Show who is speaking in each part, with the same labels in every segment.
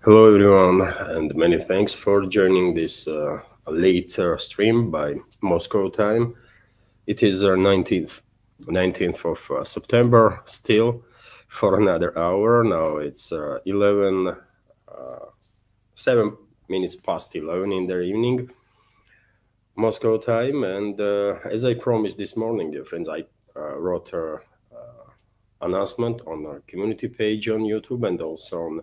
Speaker 1: Hello, everyone, and many thanks for joining this late stream by Moscow time. It is 19th of September, still for another hour. Now it's 7 minutes past 11 in the evening, Moscow time. And as I promised this morning, dear friends, I wrote an announcement on our community page on YouTube and also on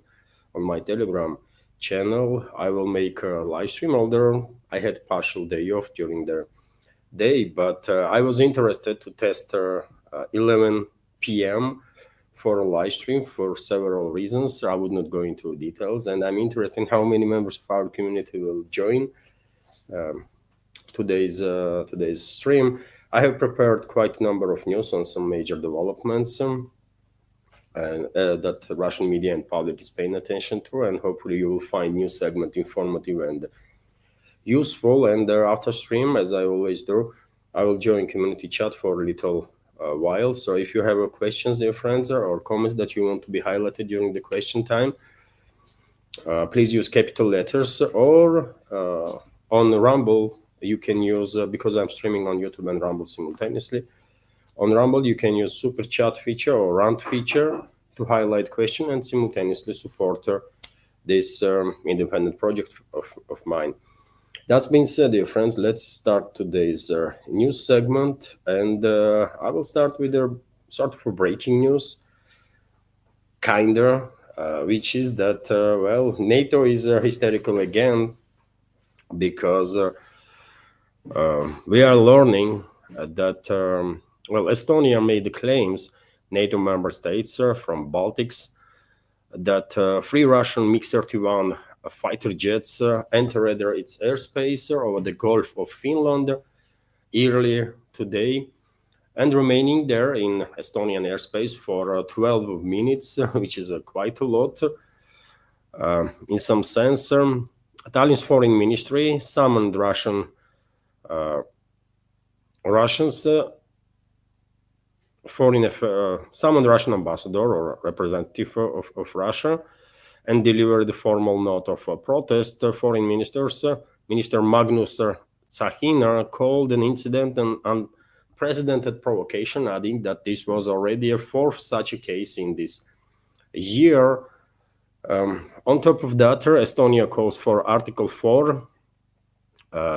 Speaker 1: my Telegram channel. I will make a live stream, although I had partial day off during the day, but I was interested to test 11 p.m. for a live stream for several reasons. I would not go into details, and I'm interested in how many members of our community will join today's stream. I have prepared quite a number of news on some major developments that Russian media and public is paying attention to, and hopefully you will find news segment informative and useful. And after stream, as I always do, I will join community chat for a little while. So if you have questions, dear friends, or comments that you want to be highlighted during the question time, please use capital letters, or on Rumble you can use, because I'm streaming on YouTube and Rumble simultaneously, on Rumble, you can use super chat feature or rant feature to highlight question and simultaneously support this independent project of mine. That's been said, dear friends, let's start today's news segment. And I will start with a sort of a breaking news, which is that, NATO is hysterical again, because we are learning that Estonia made the claims, NATO member states from Baltics, that 3 Russian MiG-31 fighter jets entered its airspace over the Gulf of Finland earlier today and remaining there in Estonian airspace for 12 minutes, which is quite a lot. In some sense, Tallinn's foreign ministry summoned Russians summoned Russian ambassador or representative of Russia and delivered a formal note of protest. Foreign Minister Magnus Tsahina called an incident an unprecedented provocation, adding that this was already a 4th such a case in this year. On top of that, Estonia calls for Article 4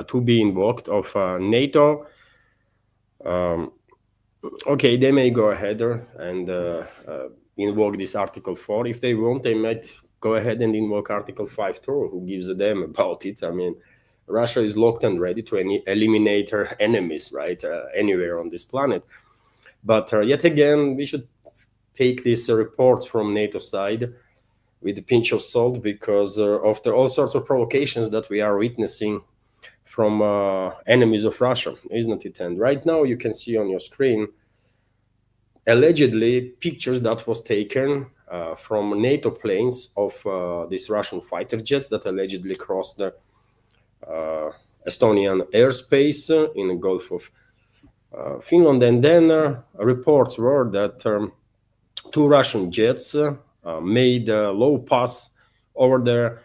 Speaker 1: to be invoked of NATO. Okay, they may go ahead and invoke this Article 4. If they want, they might go ahead and invoke Article 5 too. Who gives a damn about it? I mean, Russia is locked and ready to eliminate her enemies, right, anywhere on this planet. But yet again, we should take these reports from NATO side with a pinch of salt, because after all sorts of provocations that we are witnessing from enemies of Russia, isn't it? And right now you can see on your screen allegedly pictures that was taken from NATO planes of these Russian fighter jets that allegedly crossed the Estonian airspace in the Gulf of Finland. And then reports were that 2 Russian jets made a low pass over the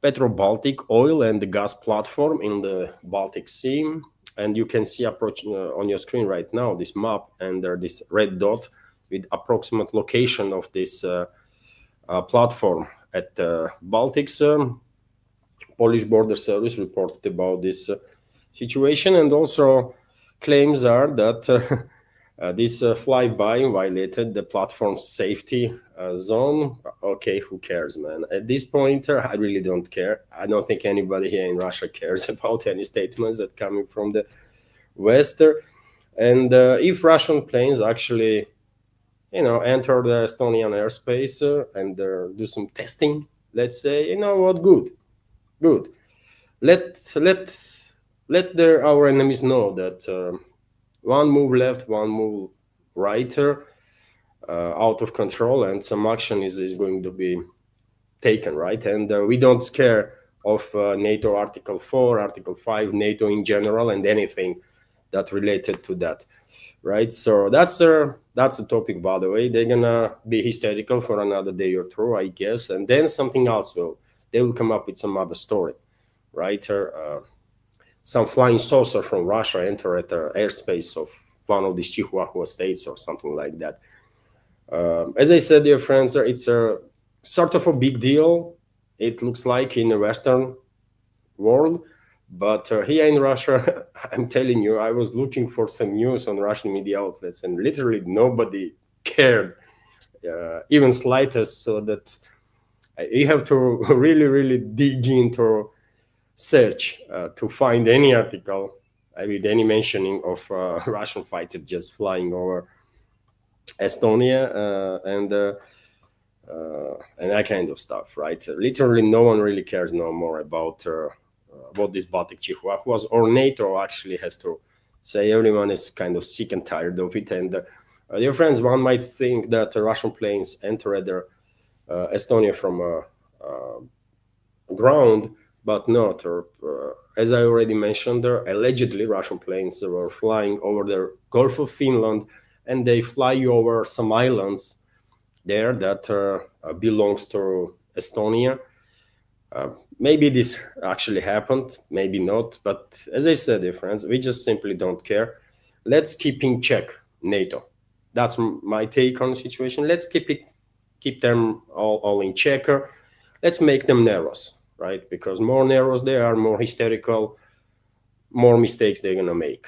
Speaker 1: Petro-Baltic oil and the gas platform in the Baltic Sea. And you can see on your screen right now this map, and this red dot with approximate location of this platform at Baltics. Polish Border Service reported about this situation, and also claims are that this flyby violated the platform's safety zone. Okay, who cares, man? At this point, I really don't care. I don't think anybody here in Russia cares about any statements that coming from the West. And if Russian planes actually, enter the Estonian airspace and do some testing, let's say, you know what, good. Let our enemies know that one move left, one move right, out of control, and some action is going to be taken, right? And we don't scare of NATO Article 4, Article 5, NATO in general, and anything that related to that. right? So that's the topic, by the way. They're gonna be hysterical for another day or two, I guess, and then something else they will come up with some other story, right? Some flying saucer from Russia entered the airspace of one of these Chihuahua states or something like that. As I said, dear friends, it's a sort of a big deal. It looks like in the Western world, but here in Russia, I'm telling you, I was looking for some news on Russian media outlets, and literally nobody cared, even slightest. So that you have to really, really dig into search to find any article with any mentioning of Russian fighter jets flying over Estonia and that kind of stuff, right? Literally, no one really cares no more about this Baltic Chihuahuas, or NATO actually has to say. Everyone is kind of sick and tired of it. And dear friends, one might think that Russian planes entered Estonia from ground, but not. As I already mentioned, allegedly Russian planes were flying over the Gulf of Finland, and they fly over some islands there that belongs to Estonia. Maybe this actually happened, maybe not. But as I said, dear friends, we just simply don't care. Let's keep in check NATO. That's my take on the situation. Let's keep them all in check. Let's make them narrows, right? Because more narrows they are, more hysterical, more mistakes they're gonna make.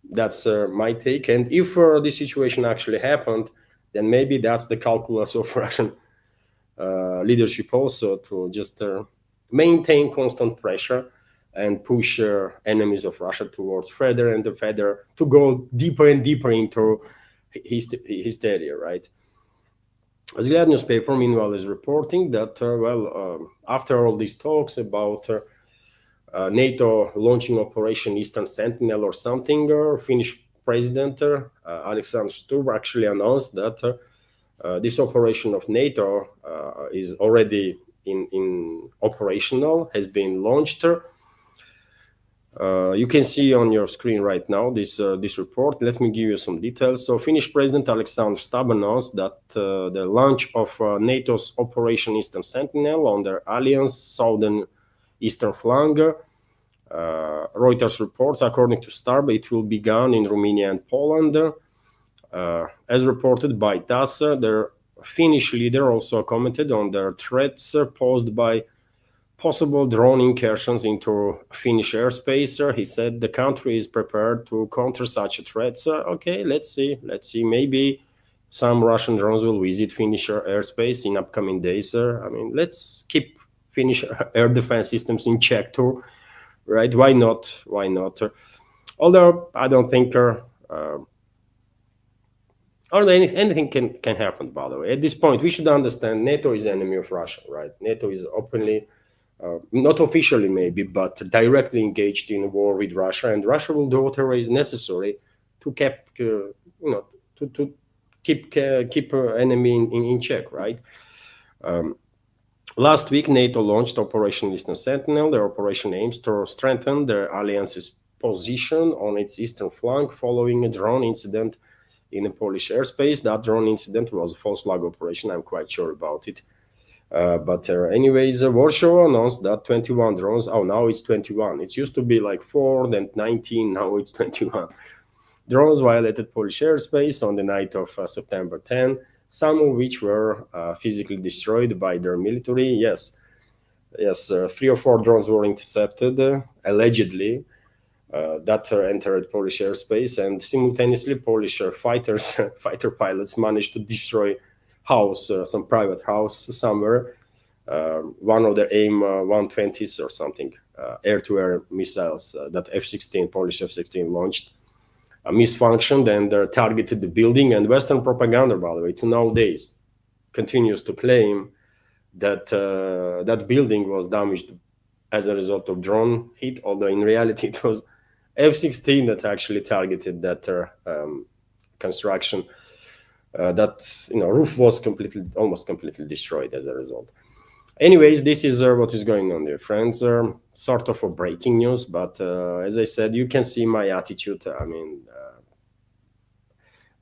Speaker 1: That's my take. And if this situation actually happened, then maybe that's the calculus of Russian leadership also, to just maintain constant pressure and push enemies of Russia towards further and further, to go deeper and deeper into hysteria, right? Vzglyad newspaper, meanwhile, is reporting that, after all these talks about NATO launching Operation Eastern Sentinel or something, Finnish President Alexander Stubb actually announced that this operation of NATO is already in operational, has been launched. You can see on your screen right now this report. Let me give you some details. So Finnish President Alexander Stubb announced that the launch of NATO's Operation Eastern Sentinel on their alliance southern eastern flank. Reuters reports, according to Stubb, it will begin in Romania and Poland. As reported by TASS, their Finnish leader also commented on their threats posed by possible drone incursions into Finnish airspace. He said the country is prepared to counter such threats. Okay, let's see. Maybe some Russian drones will visit Finnish airspace in upcoming days. I mean, let's keep Finnish air defense systems in check too, right? Why not? Although I don't think anything can happen, by the way. At this point, we should understand NATO is enemy of Russia, right? NATO is openly, not officially maybe, but directly engaged in a war with Russia, and Russia will do whatever is necessary to keep enemy in check, right? Last week, NATO launched Operation Eastern Sentinel. The operation aims to strengthen the alliance's position on its eastern flank following a drone incident in a Polish airspace. That drone incident was a false flag operation. I'm quite sure about it. Anyways, Warsaw announced that 21 drones. Oh, now it's 21. It used to be like 4, then 19. Now it's 21. Drones violated Polish airspace on the night of September 10. Some of which were physically destroyed by their military. Yes, 3 or 4 drones were intercepted, allegedly, that entered Polish airspace, and simultaneously Polish fighter pilots managed to destroy some private house somewhere. One of the AIM-120s or something, air-to-air missiles that Polish F-16 launched, misfunctioned and targeted the building. And Western propaganda, by the way, to nowadays continues to claim that that building was damaged as a result of drone hit, although in reality it was F-16 that actually targeted that construction. That roof was almost completely destroyed as a result. Anyways, this is what is going on, dear friends. Sort of a breaking news, but as I said, you can see my attitude. I mean,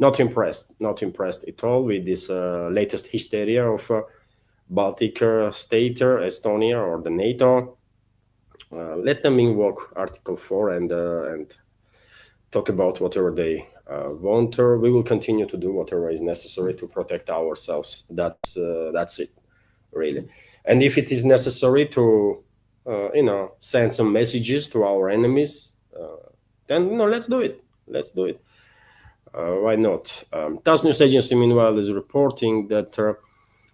Speaker 1: not impressed at all with this latest hysteria of Baltic state, Estonia, or the NATO. Let them invoke Article 4 and talk about whatever they want. We will continue to do whatever is necessary to protect ourselves. That's it, really. And if it is necessary to, send some messages to our enemies, then let's do it. Let's do it. Why not? TASS news agency, meanwhile, is reporting that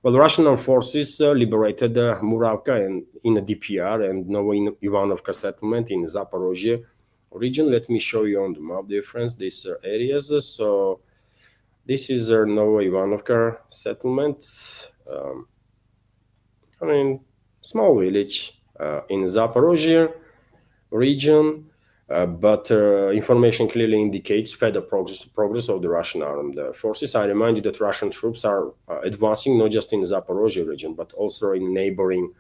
Speaker 1: Russian armed forces liberated Muravka in a DPR and Novo-Ivanovka settlement in Zaporozhye region. Let me show you on the map, dear friends, these areas. So this is our Novo-Ivanovka settlement. Small village in Zaporozhye region. But information clearly indicates further progress of the Russian armed forces. I remind you that Russian troops are advancing not just in the Zaporozhye region, but also in a neighboring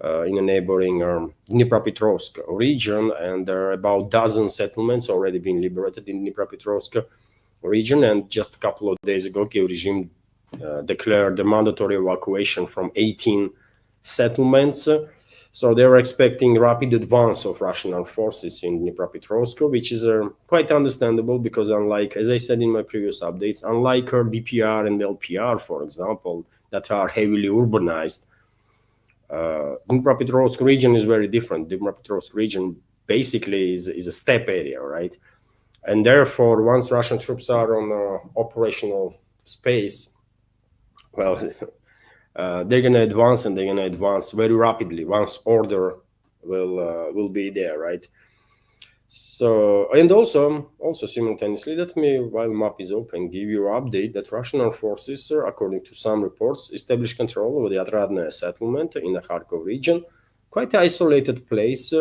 Speaker 1: Dnipropetrovsk region, and there are about a dozen settlements already been liberated in Dnipropetrovsk region. And just a couple of days ago, Kiev regime declared the mandatory evacuation from 18 settlements. So they were expecting rapid advance of Russian armed forces in Dnipropetrovsk, which is quite understandable because unlike, as I said in my previous updates, unlike our DPR and LPR, for example, that are heavily urbanized, Dnipropetrovsk region is very different. Dnipropetrovsk region basically is a steppe area, right? And therefore, once Russian troops are on operational space, well, they're going to advance, and they're going to advance very rapidly once order will be there, right? So, and also simultaneously, let me, while map is open, give you an update that Russian armed forces, according to some reports, established control over the Atradne settlement in the Kharkov region, quite an isolated place.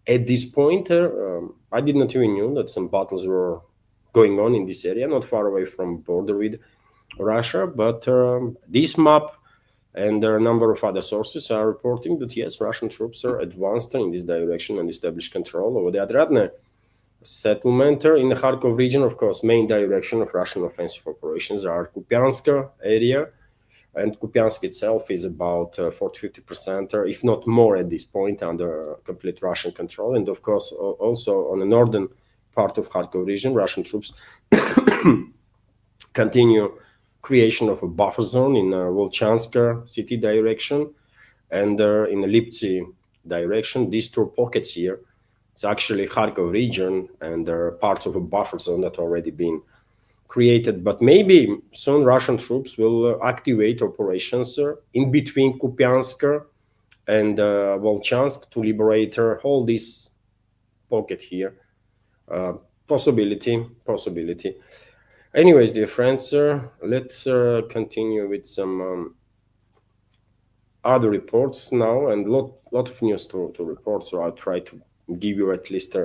Speaker 1: At this point, I did not even know that some battles were going on in this area, not far away from border with Russia, but this map and there are a number of other sources are reporting that, yes, Russian troops are advanced in this direction and established control over the Atradne settlement in the Kharkov region. Of course, main direction of Russian offensive operations are Kupiansk area, and Kupiansk itself is about 40-50%, if not more at this point, under complete Russian control. And of course, also on the northern part of Kharkov region, Russian troops continue creation of a buffer zone in Volchansk city direction and in the Liptsy direction. These two pockets here, it's actually Kharkov region, and there are parts of a buffer zone that already been created. But maybe soon Russian troops will activate operations in between Kupiansk and Volchansk to liberate all this pocket here. Possibility. Anyways, dear friends, let's continue with some other reports now, and lot of news to report. So I'll try to give you at least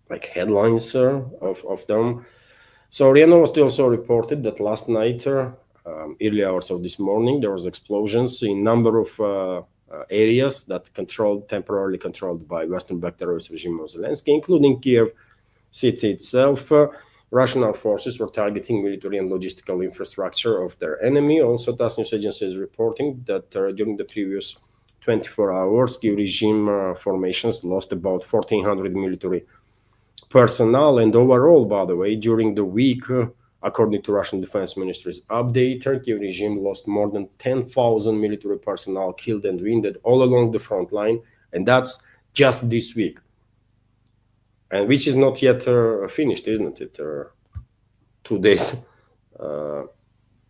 Speaker 1: like headlines of them. So RIA Novosti also reported that last night, early hours of this morning, there was explosions in number of areas that temporarily controlled by Western-backed terrorist regime of Zelensky, including Kiev city itself. Russian armed forces were targeting military and logistical infrastructure of their enemy. Also, TASS news agency is reporting that during the previous 24 hours, Kiev regime formations lost about 1,400 military personnel. And overall, by the way, during the week, according to Russian Defense Ministry's update, Kiev regime lost more than 10,000 military personnel killed and wounded all along the front line. And that's just this week. And which is not yet finished, isn't it? 2 days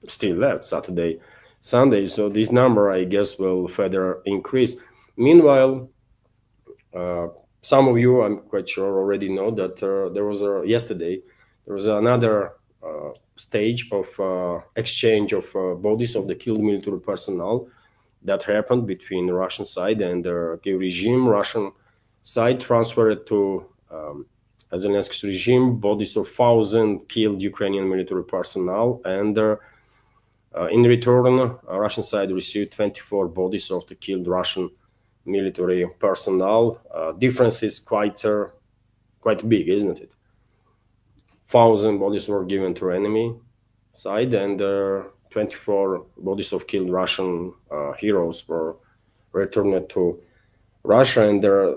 Speaker 1: still left, Saturday, Sunday. So this number, I guess, will further increase. Meanwhile, some of you, I'm quite sure, already know that there was yesterday, there was another stage of exchange of bodies of the killed military personnel that happened between the Russian side and the Kiev regime. Russian side transferred to Zelensky's regime bodies of 1,000 killed Ukrainian military personnel, and in return, Russian side received 24 bodies of the killed Russian military personnel. Difference is quite big, isn't it? bodies were given to enemy side, and 24 bodies of killed Russian heroes were returned to Russia. And their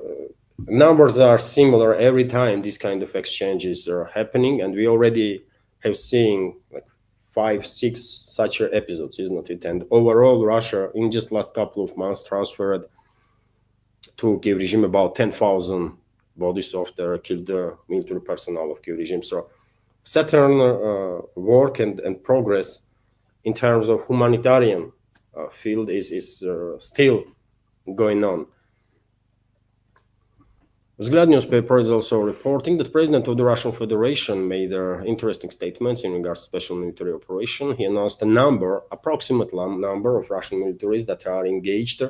Speaker 1: numbers are similar every time these kind of exchanges are happening, and we already have seen like 5-6 such episodes, isn't it? And overall, Russia in just last couple of months transferred to Kiev regime about 10,000 bodies of their killed military personnel of Kiev regime. So certain work and progress in terms of humanitarian field is still going on. Vzglyad newspaper is also reporting that President of the Russian Federation made interesting statements in regards to special military operation. He announced approximate number of Russian militaries that are engaged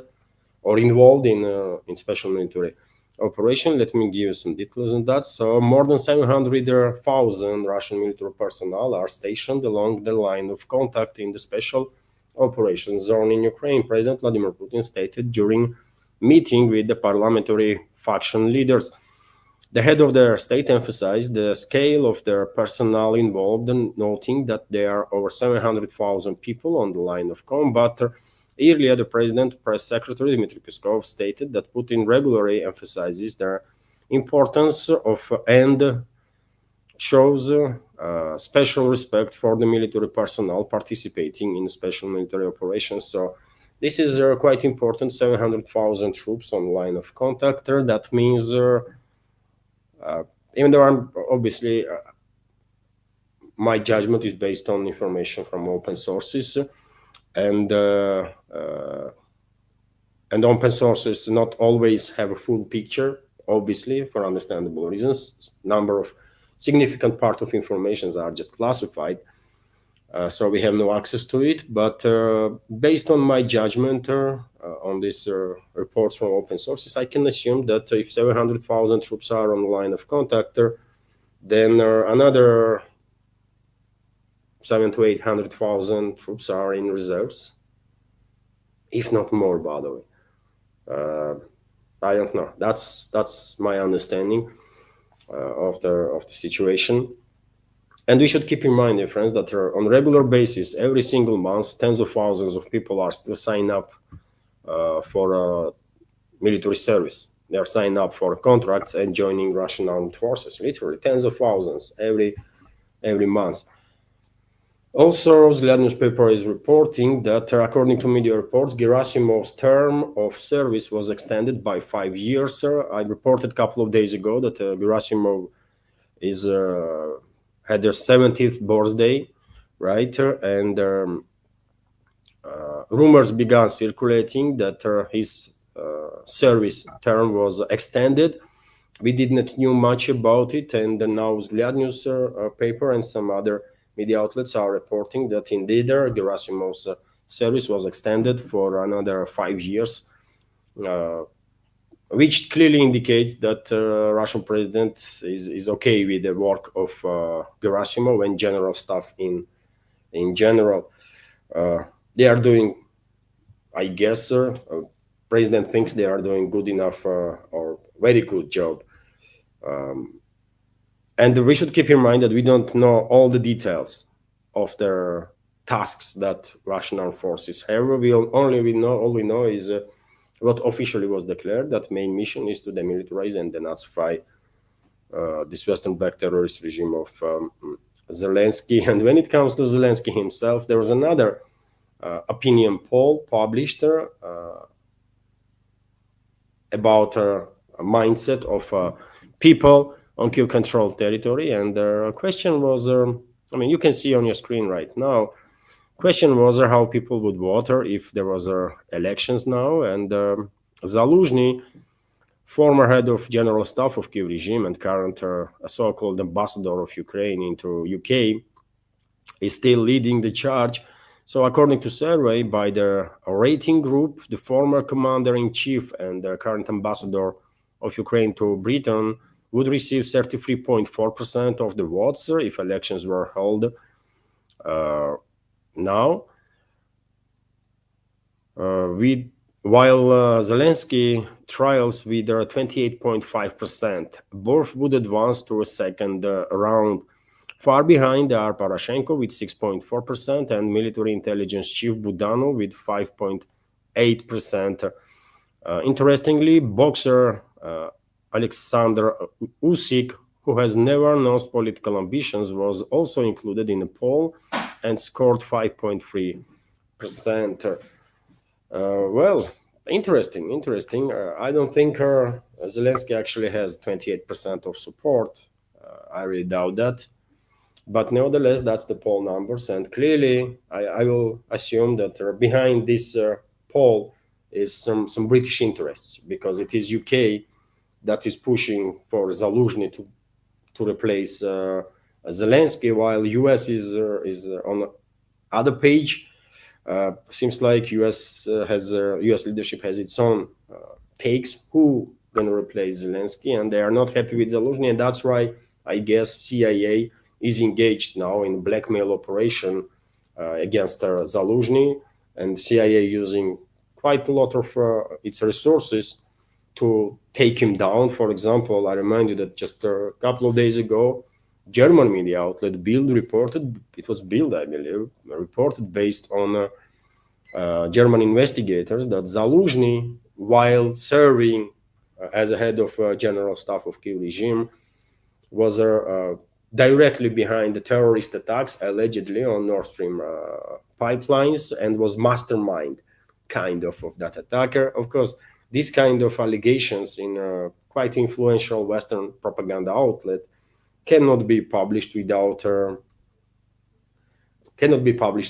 Speaker 1: or involved in special military operation. Let me give you some details on that. So more than 700,000 Russian military personnel are stationed along the line of contact in the special operations zone in Ukraine. President Vladimir Putin stated during meeting with the parliamentary faction leaders. The head of their state emphasized the scale of their personnel involved, and noting that there are over 700,000 people on the line of combat. Earlier, the president press secretary Dmitry Peskov stated that Putin regularly emphasizes the importance of and shows special respect for the military personnel participating in special military operations. So this is quite important, 700,000 troops on line of contact. That means, even though I'm obviously, my judgment is based on information from open sources, and open sources not always have a full picture, obviously, for understandable reasons. Number of significant part of informations are just classified. So we have no access to it, but based on my judgment on these reports from open sources, I can assume that if 700,000 troops are on the line of contact, then another 700,000 to 800,000 troops are in reserves, if not more, by the way. I don't know. That's my understanding of the situation. And we should keep in mind, dear friends, that on a regular basis, every single month, tens of thousands of people are still signing up for military service. They are signing up for contracts and joining Russian armed forces, literally tens of thousands every month. Also, Vzglyad newspaper is reporting that, according to media reports, Gerasimov's term of service was extended by 5 years. I reported a couple of days ago that Gerasimov is had their 70th birthday, right? And rumors began circulating that his service term was extended. We did not know much about it, and now Vzglyad newspaper and some other media outlets are reporting that indeed Gerasimov's service was extended for another 5 years, which clearly indicates that Russian president is okay with the work of Gerasimov and general staff in general. They are doing, I guess, president thinks they are doing good enough or very good job. And we should keep in mind that we don't know all the details of their tasks that Russian armed forces have. All we know is what officially was declared, that main mission is to demilitarize and denazify this Western-backed terrorist regime of Zelensky. And when it comes to Zelensky himself, there was another opinion poll published about a mindset of people on Kyiv-controlled territory. And the question was, you can see on your screen right now, question was how people would vote if there was elections now. And Zaluzhny, former head of general staff of Kyiv regime and current so-called ambassador of Ukraine into UK, is still leading the charge. So according to survey by the rating group, the former commander-in-chief and the current ambassador of Ukraine to Britain would receive 33.4% of the votes if elections were held now. While Zelensky trials with 28.5%, both would advance to a second round. Far behind are Poroshenko with 6.4% and military intelligence chief Budanov with 5.8%. Interestingly, boxer Alexander Usyk, who has never announced political ambitions, was also included in the poll and scored 5.3%. Well, interesting. I don't think Zelensky actually has 28% of support. I really doubt that. But nevertheless, that's the poll numbers. And clearly, I will assume that behind this poll is some British interests, because it is UK that is pushing for Zaluzhny to replace Zelensky, while US is on the other page. Seems like US leadership has its own takes who gonna replace Zelensky, and they are not happy with Zaluzhny, and that's why I guess CIA is engaged now in blackmail operation against Zaluzhny, and CIA using quite a lot of its resources to take him down. For example, I remind you that just a couple of days ago, German media outlet Bild reported, it was Bild, I believe, reported based on German investigators that Zaluzhny, while serving as a head of general staff of Kiev regime, was directly behind the terrorist attacks allegedly on Nord Stream pipelines, and was mastermind kind of that attacker. Of course, these kind of allegations in a quite influential Western propaganda outlet cannot be published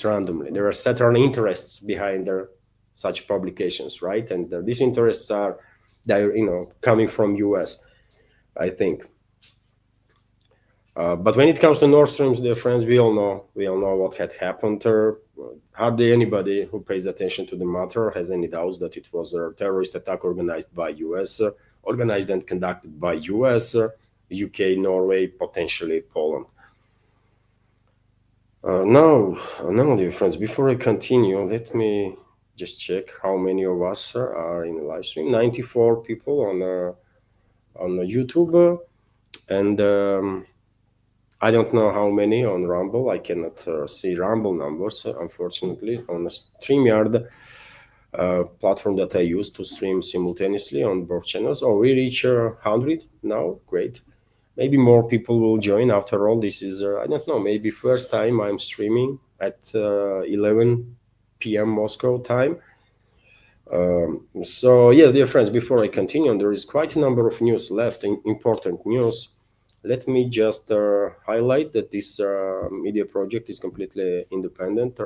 Speaker 1: randomly. There are certain interests behind such publications, right? And these interests are, coming from US, I think. But when it comes to Nord Streams, dear friends, we all know what had happened. Hardly anybody who pays attention to the matter has any doubts that it was a terrorist attack organized by US, organized and conducted by US, UK, Norway, potentially Poland. Now, dear friends, before I continue, let me just check how many of us are in the live stream. 94 people on YouTube, and I don't know how many on Rumble. I cannot see Rumble numbers, unfortunately, on the StreamYard platform that I use to stream simultaneously on both channels. Oh, we reach 100 now. Great. Maybe more people will join. After all, this is, I don't know, maybe first time I'm streaming at 11 p.m. Moscow time. So, yes, dear friends, before I continue, there is quite a number of news left, important news. Let me just highlight that this media project is completely independent,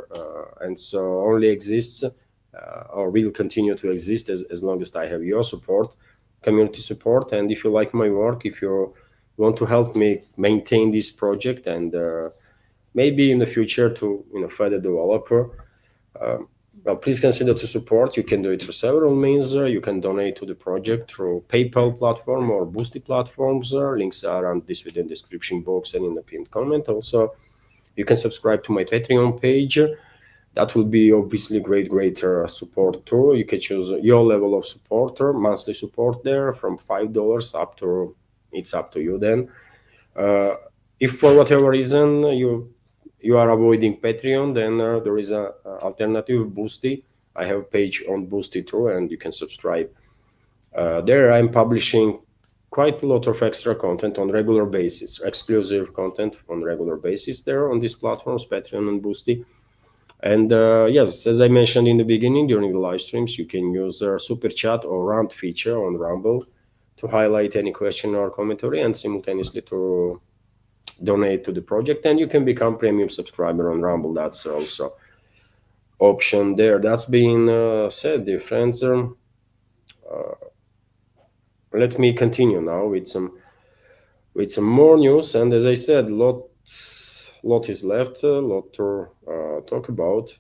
Speaker 1: and so only exists or will continue to exist as long as I have your support, community support. And if you like my work, if you want to help me maintain this project and maybe in the future to further develop, well, please consider to support. You can do it through several means. You can donate to the project through PayPal platform or Boosty platforms. Links are on this video description box and in the pinned comment. Also, you can subscribe to my Patreon page. That will be obviously great support too. You can choose your level of support, monthly support there from $5 up to, it's up to you then. If for whatever reason you are avoiding Patreon, then there is a alternative, Boosty. I have a page on Boosty too, and you can subscribe. There I'm publishing quite a lot of extra content on regular basis, exclusive content on regular basis there on these platforms, Patreon and Boosty. And yes, as I mentioned in the beginning, during the live streams, you can use super chat or rant feature on Rumble to highlight any question or commentary and simultaneously to donate to the project. And you can become premium subscriber on Rumble. That's also option there. That's being said, dear friends. Let me continue now with some more news. And as I said, lot is left, a lot to talk about.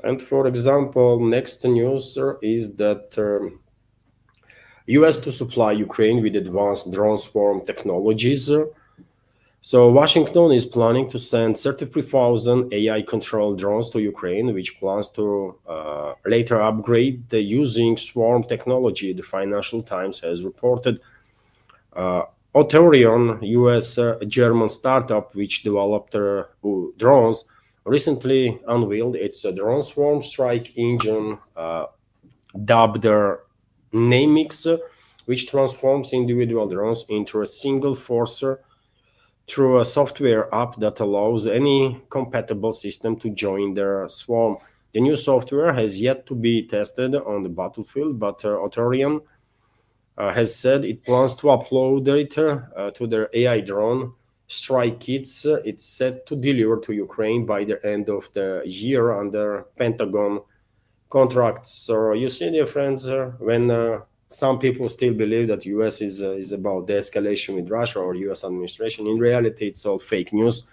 Speaker 1: And for example, next news is that US to supply Ukraine with advanced drone swarm technologies. So Washington is planning to send 33,000 AI-controlled drones to Ukraine, which plans to later upgrade using swarm technology, the Financial Times has reported. Ethereum, US German startup which developed drones, recently unveiled its drone swarm strike engine, dubbed Namix, which transforms individual drones into a single forcer through a software app that allows any compatible system to join their swarm. The new software has yet to be tested on the battlefield, but Ethereum has said it plans to upload it to their AI drone strike kits. It's set to deliver to Ukraine by the end of the year under Pentagon contracts. So you see, dear friends, when some people still believe that US is about the escalation with Russia or US administration, in reality, it's all fake news.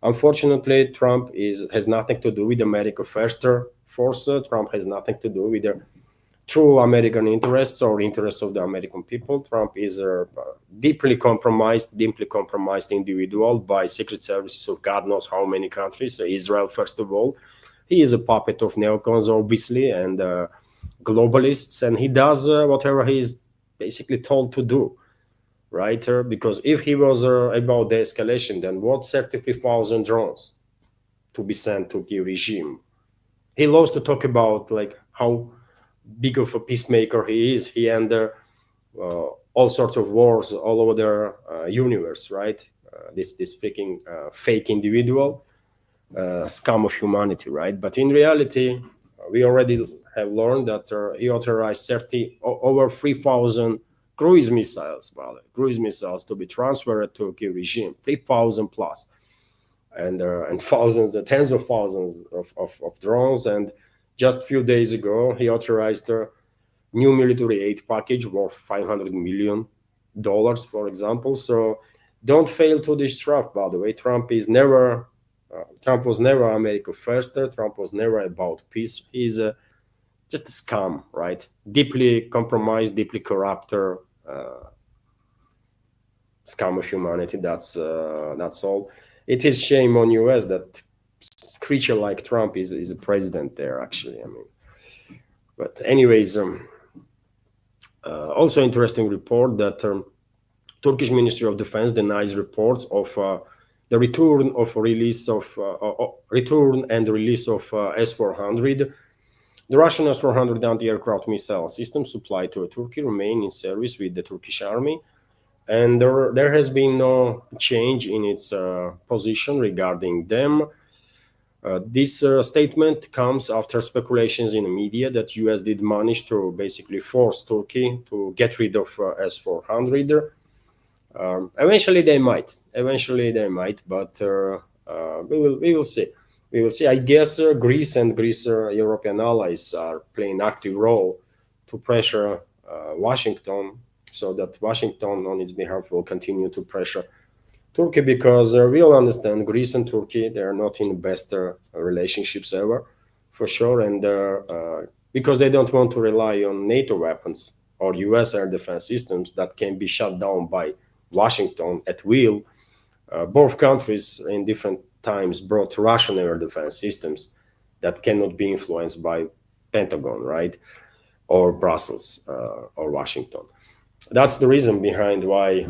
Speaker 1: Unfortunately, Trump has nothing to do with America First force. Trump has nothing to do with the true American interests or interests of the American people. Trump is a deeply compromised individual by secret services of God knows how many countries. Israel, first of all, he is a puppet of neocons, obviously, and globalists, and he does whatever he is basically told to do, right? Because if he was about the escalation, then what 33,000 drones to be sent to the regime? He loves to talk about like how big of a peacemaker he is. He ended all sorts of wars all over the universe, right? This freaking fake individual, scum of humanity, right? But in reality, we already have learned that he authorized over 3,000 cruise missiles, to be transferred to the regime, 3,000 plus, and thousands, tens of thousands of drones. And just a few days ago, he authorized a new military aid package worth $500 million, for example. So don't fail to this trap, by the way. Trump was never America First. Trump was never about peace. He's just a scum, right? Deeply compromised, deeply corrupt scum of humanity. That's all. It is shame on US that creature like Trump is a president there, actually. I mean, but anyways, also interesting report that Turkish Ministry of Defense denies reports of the return and release of S-400. The Russian S-400 anti-aircraft missile system supplied to Turkey remain in service with the Turkish army, and there has been no change in its position regarding them. This statement comes after speculations in the media that US did manage to basically force Turkey to get rid of S-400. Eventually they might, but we will see. I guess Greece and European allies are playing active role to pressure Washington, so that Washington on its behalf will continue to pressure Turkey, because we all understand Greece and Turkey, they are not in the best relationships ever, for sure, and because they don't want to rely on NATO weapons or US air defense systems that can be shut down by Washington at will. Both countries in different times brought Russian air defense systems that cannot be influenced by Pentagon, right, or Brussels or Washington. That's the reason behind why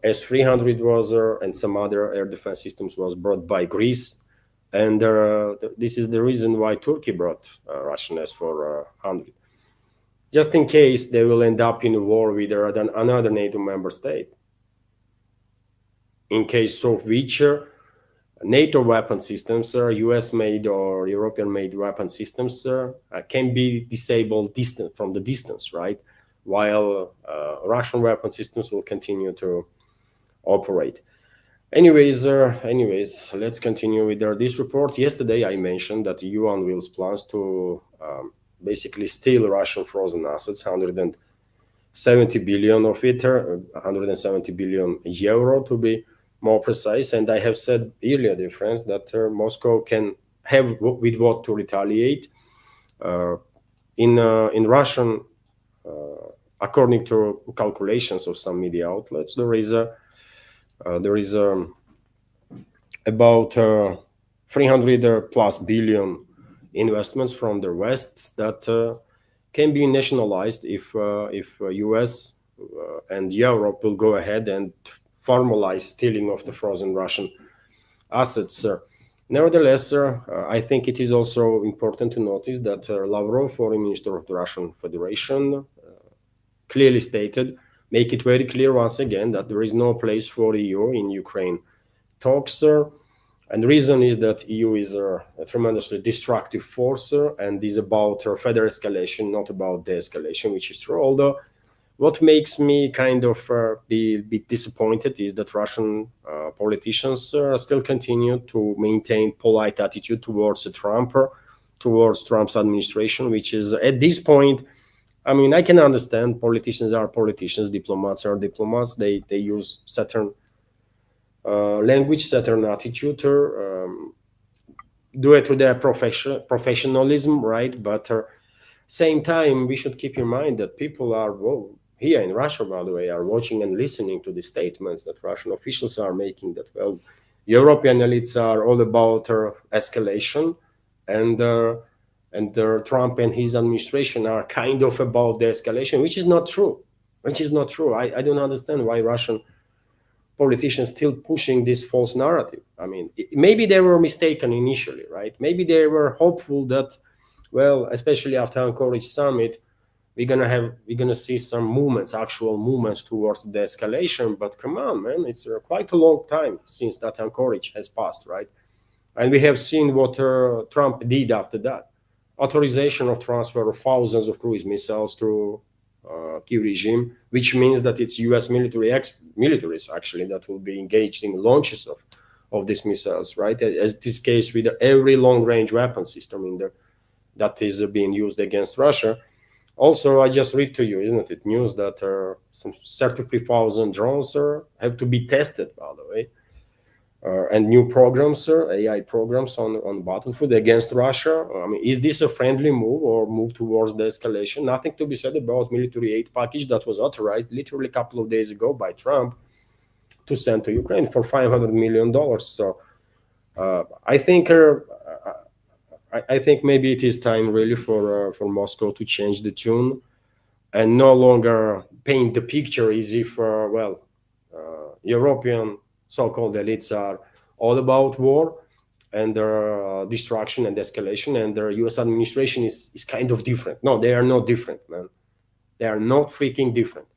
Speaker 1: S-300 was and some other air defense systems was brought by Greece, and this is the reason why Turkey brought Russian S-400, just in case they will end up in a war with another NATO member state, in case of which NATO weapon systems, US-made or European-made weapon systems can be disabled from the distance, right? While Russian weapon systems will continue to operate. Anyways, let's continue with this report. Yesterday, I mentioned that the EU unveils plans to basically steal Russian frozen assets, 170 billion of it, 170 billion euro to be more precise. And I have said earlier, dear friends, that Moscow can have with what to retaliate. In Russian, according to calculations of some media outlets, there is about 300 plus billion investments from the West that can be nationalized if US and Europe will go ahead and formalize stealing of the frozen Russian assets. Nevertheless, I think it is also important to notice that Lavrov, foreign minister of the Russian Federation, clearly stated, make it very clear once again that there is no place for EU in Ukraine talks. And the reason is that EU is a tremendously destructive force and is about further escalation, not about de-escalation, which is true. Although what makes me kind of be disappointed is that Russian politicians still continue to maintain polite attitude towards Trump, towards Trump's administration, which is at this point, I mean, I can understand politicians are politicians, diplomats are diplomats. They use certain language, certain attitude, due to their professionalism, right? But same time, we should keep in mind that people are, well, here in Russia, by the way, are watching and listening to the statements that Russian officials are making that, well, European elites are all about escalation, and Trump and his administration are kind of about the escalation, which is not true. I don't understand why Russian politicians still pushing this false narrative. I mean, maybe they were mistaken initially, right? Maybe they were hopeful that, well, especially after Anchorage summit, we're gonna see some movements, actual movements towards the escalation. But come on, man, it's quite a long time since that Anchorage has passed, right? And we have seen what Trump did after that. Authorization of transfer of thousands of cruise missiles to key regime, which means that it's U.S. militaries actually that will be engaged in launches of these missiles, right? As this case with every long-range weapon system in there that is being used against Russia. Also, I just read to you, isn't it, news that some 33,000 drones have to be tested, by the way, and new programs, AI programs on battlefield against Russia. I mean, is this a friendly move or move towards the escalation? Nothing to be said about military aid package that was authorized literally a couple of days ago by Trump to send to Ukraine for $500 million. So I think maybe it is time really for Moscow to change the tune and no longer paint the picture as if, European so-called elites are all about war and destruction and escalation, and the U.S. administration is kind of different. No, they are not different, man. They are not freaking different.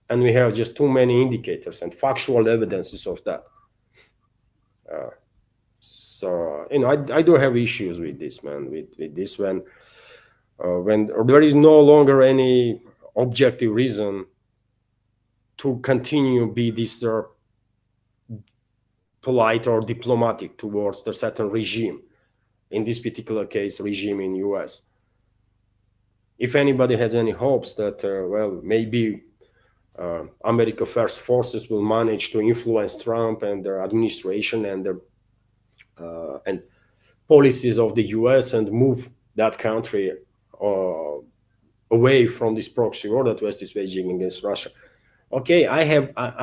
Speaker 1: And we have just too many indicators and factual evidences of that. So, I do have issues with this, man, with this when there is no longer any objective reason to continue be this polite or diplomatic towards the certain regime, in this particular case, regime in US. If anybody has any hopes that, maybe America First forces will manage to influence Trump and their administration and the and policies of the US and move that country away from this proxy war that West is waging against Russia. Okay, I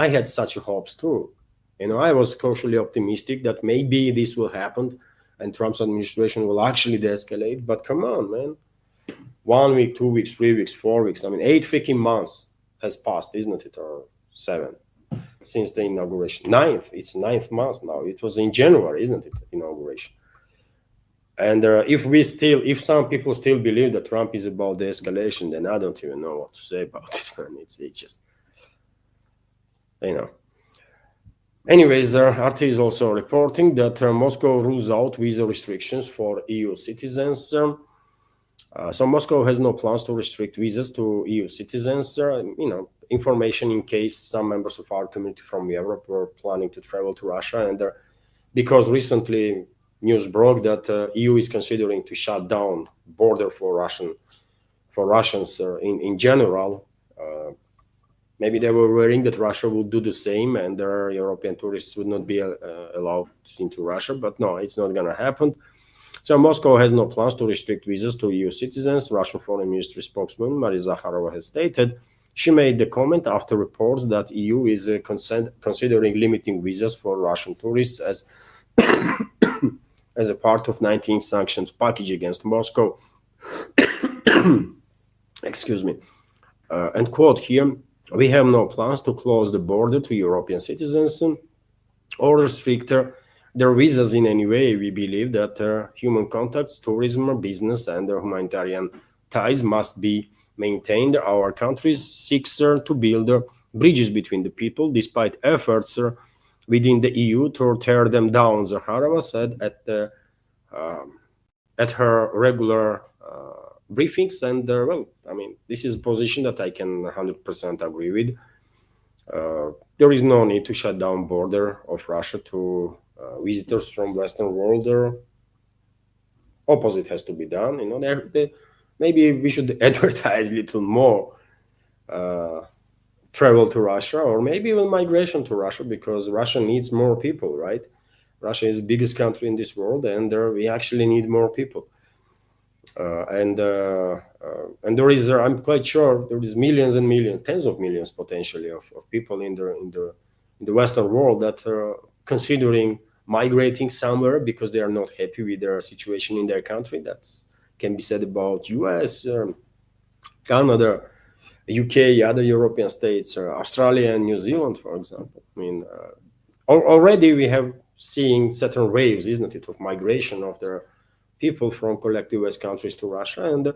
Speaker 1: had such hopes too. I was cautiously optimistic that maybe this will happen and Trump's administration will actually de-escalate. But come on, man. 1 week, 2 weeks, 3 weeks, 4 weeks. I mean, 8 freaking months has passed, isn't it? Or 7 since the inauguration. It's 9th month now. It was in January, isn't it? Inauguration. And if some people still believe that Trump is about the escalation, then I don't even know what to say about it, man. It's just, Anyways, RT is also reporting that Moscow rules out visa restrictions for EU citizens. So Moscow has no plans to restrict visas to EU citizens. Information in case some members of our community from Europe were planning to travel to Russia, and because recently news broke that EU is considering to shut down border for Russians in general. Maybe they were worrying that Russia would do the same and their European tourists would not be allowed into Russia, but no, it's not going to happen. So Moscow has no plans to restrict visas to EU citizens. Russian Foreign Ministry spokesman Maria Zakharova has stated. She made the comment after reports that EU is considering limiting visas for Russian tourists as a part of 19 sanctions package against Moscow. Excuse me. And quote here, We have no plans to close the border to European citizens or restrict their visas in any way. We believe that human contacts, tourism, business, and humanitarian ties must be maintained. Our countries seeks to build bridges between the people, despite efforts within the EU to tear them down, Zakharova said at her regular briefings. And well, I mean, this is a position that I can 100% agree with. There is no need to shut down border of Russia to visitors from Western world. Opposite has to be done. You know, maybe we should advertise a little more travel to Russia, or maybe even migration to Russia, because Russia needs more people, right? Russia is the biggest country in this world, and we actually need more people. And there is, I'm quite sure, there is millions and millions, tens of millions potentially of people in the Western world that are considering migrating somewhere because they are not happy with their situation in their country. That can be said about U.S., Canada, UK, other European states, Australia and New Zealand, for example. I mean, already we have seen certain waves, isn't it, of migration of their people from collective West countries to Russia, and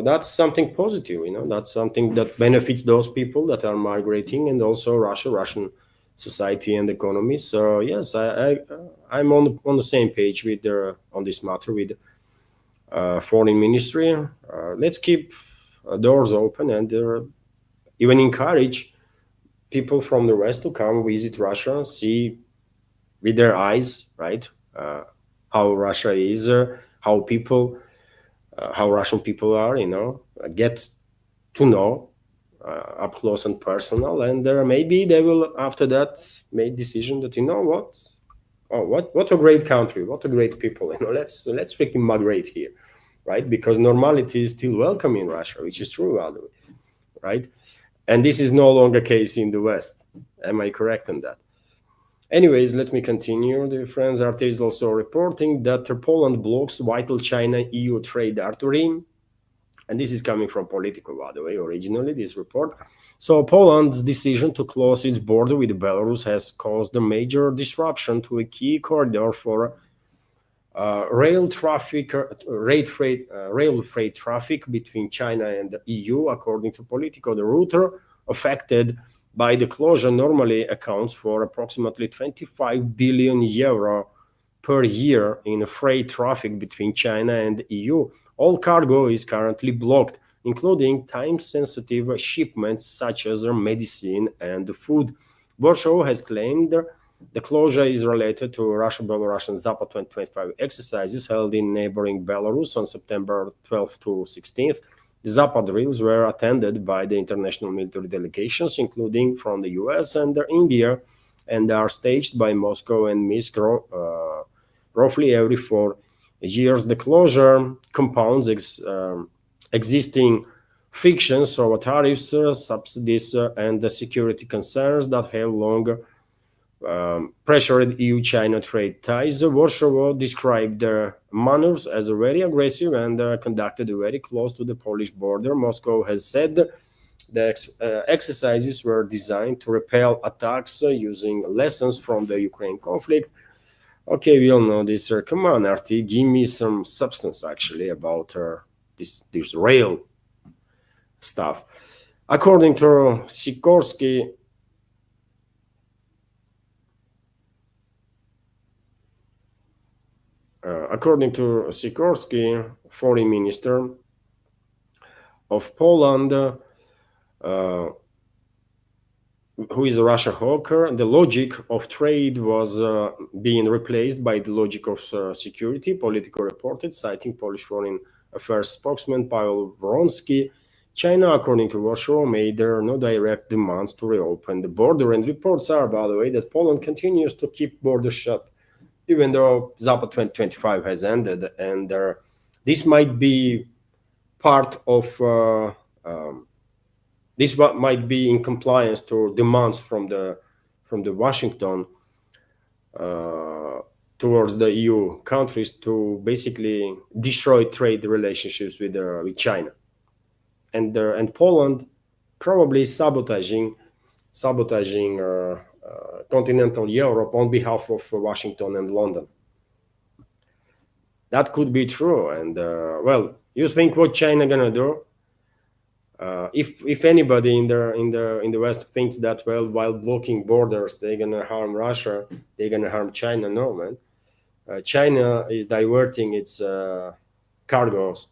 Speaker 1: that's something positive. That's something that benefits those people that are migrating, and also Russian society and economy. So yes, I'm on the same page with on this matter with foreign ministry. Let's keep doors open and even encourage people from the West to come visit Russia, see with their eyes, right? How Russia is, how Russian people are, get to know up close and personal, and maybe they will after that make decision that what a great country, what a great people, let's freaking migrate here, right? Because normality is still welcome in Russia, which is true, by the way, right? And this is no longer case in the West. Am I correct on that? Anyways, let me continue. The friends, RT is also reporting that Poland blocks vital China-EU trade artery. And this is coming from Politico, by the way, originally, this report. So Poland's decision to close its border with Belarus has caused a major disruption to a key corridor for rail freight traffic between China and the EU, according to Politico. The route affected by the closure normally accounts for approximately 25 billion euro per year in freight traffic between China and the EU. All cargo is currently blocked, including time-sensitive shipments such as medicine and food. Warsaw has claimed the closure is related to Russian-Belarusian Zapad 2025 exercises held in neighboring Belarus on September 12 to 16th. The Zapad drills were attended by the international military delegations, including from the US and India, and are staged by Moscow and Minsk roughly every 4 years. The closure compounds existing frictions over tariffs, subsidies, and the security concerns that have long pressured EU-China trade ties. Warsaw described their manoeuvres as very aggressive and conducted very close to the Polish border. Moscow has said the exercises were designed to repel attacks using lessons from the Ukraine conflict. Okay, we all know this. Come on, RT, give me some substance actually about this rail stuff. According to Sikorsky, foreign minister of Poland, who is a Russia hawker, the logic of trade was being replaced by the logic of security, Politico reported, citing Polish Foreign Affairs spokesman Paweł Wronski. China, according to Warsaw, made no direct demands to reopen the border, and reports are, by the way, that Poland continues to keep borders shut, even though Zapad 2025 has ended, and this might be part of this might be in compliance to demands from the Washington towards the EU countries to basically destroy trade relationships with China, and Poland probably sabotaging continental Europe on behalf of Washington and London. That could be true. And well, you think what China gonna do? If anybody in the West thinks that, well, while blocking borders they're gonna harm Russia, they're gonna harm China, no, man. China is diverting its cargoes,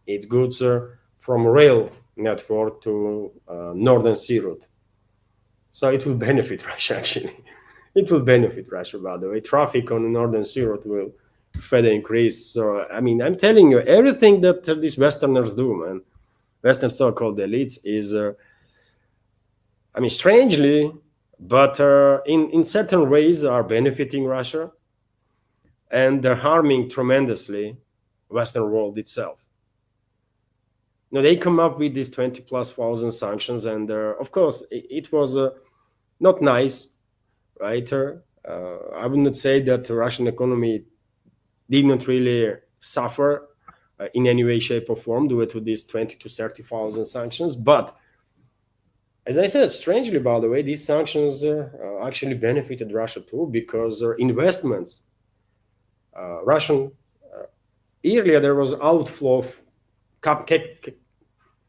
Speaker 1: its goods from rail network to northern sea route. So it will benefit Russia, actually. It will benefit Russia, by the way. Traffic on the northern sea route will further increase. So, I mean, I'm telling you, everything that these Westerners do, man, Western so-called elites, is, I mean, strangely, but in certain ways are benefiting Russia, and they're harming tremendously Western world itself. You know, they come up with these 20,000+ sanctions, and of course, it was not nice, right? I would not say that the Russian economy did not really suffer in any way, shape, or form due to these 20 to 30,000 sanctions. But as I said, strangely, by the way, these sanctions actually benefited Russia too, because investments, Russian, earlier there was outflow of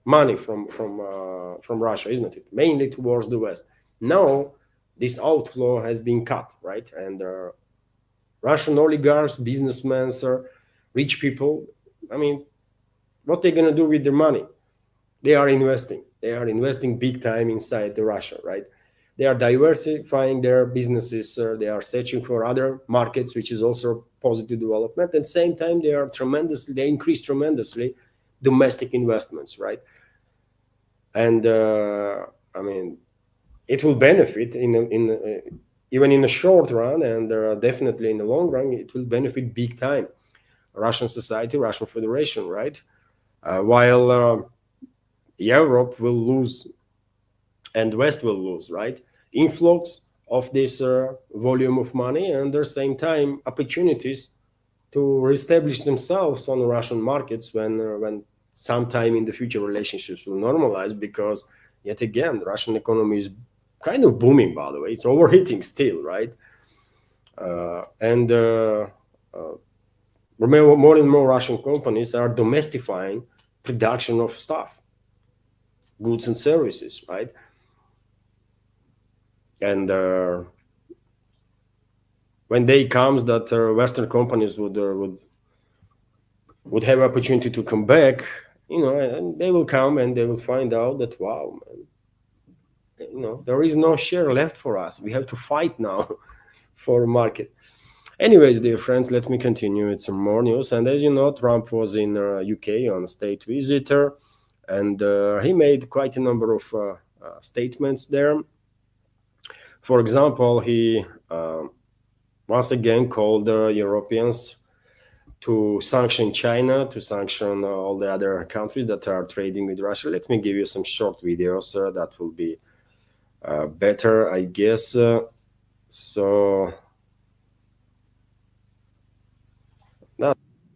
Speaker 1: money from Russia, isn't it? Mainly towards the West. Now this outflow has been cut, right? And Russian oligarchs, businessmen, rich people, I mean, what they're gonna do with their money? They are investing. They are investing big time inside the Russia, right? They are diversifying their businesses. They are searching for other markets, which is also positive development. At the same time, they increase tremendously domestic investments, right? And I mean, it will benefit even in the short run, and definitely in the long run, it will benefit big time Russian society, Russian Federation, right? While Europe will lose and West will lose, right? Influx of this volume of money, and at the same time opportunities to reestablish themselves on the Russian markets when sometime in the future relationships will normalize, because yet again the Russian economy is kind of booming, by the way. It's overheating still, right? And more and more Russian companies are domestifying production of stuff, goods and services, right? And when day comes that Western companies would have opportunity to come back, you know, and they will come and they will find out that, wow, man, you know, there is no share left for us. We have to fight now for a market. Anyways, dear friends, let me continue with some more news. And as you know, Trump was in UK on a state visitor, and he made quite a number of statements there. For example, he once again called the Europeans to sanction China, to sanction all the other countries that are trading with Russia. Let me give you some short videos that will be better, I guess. So,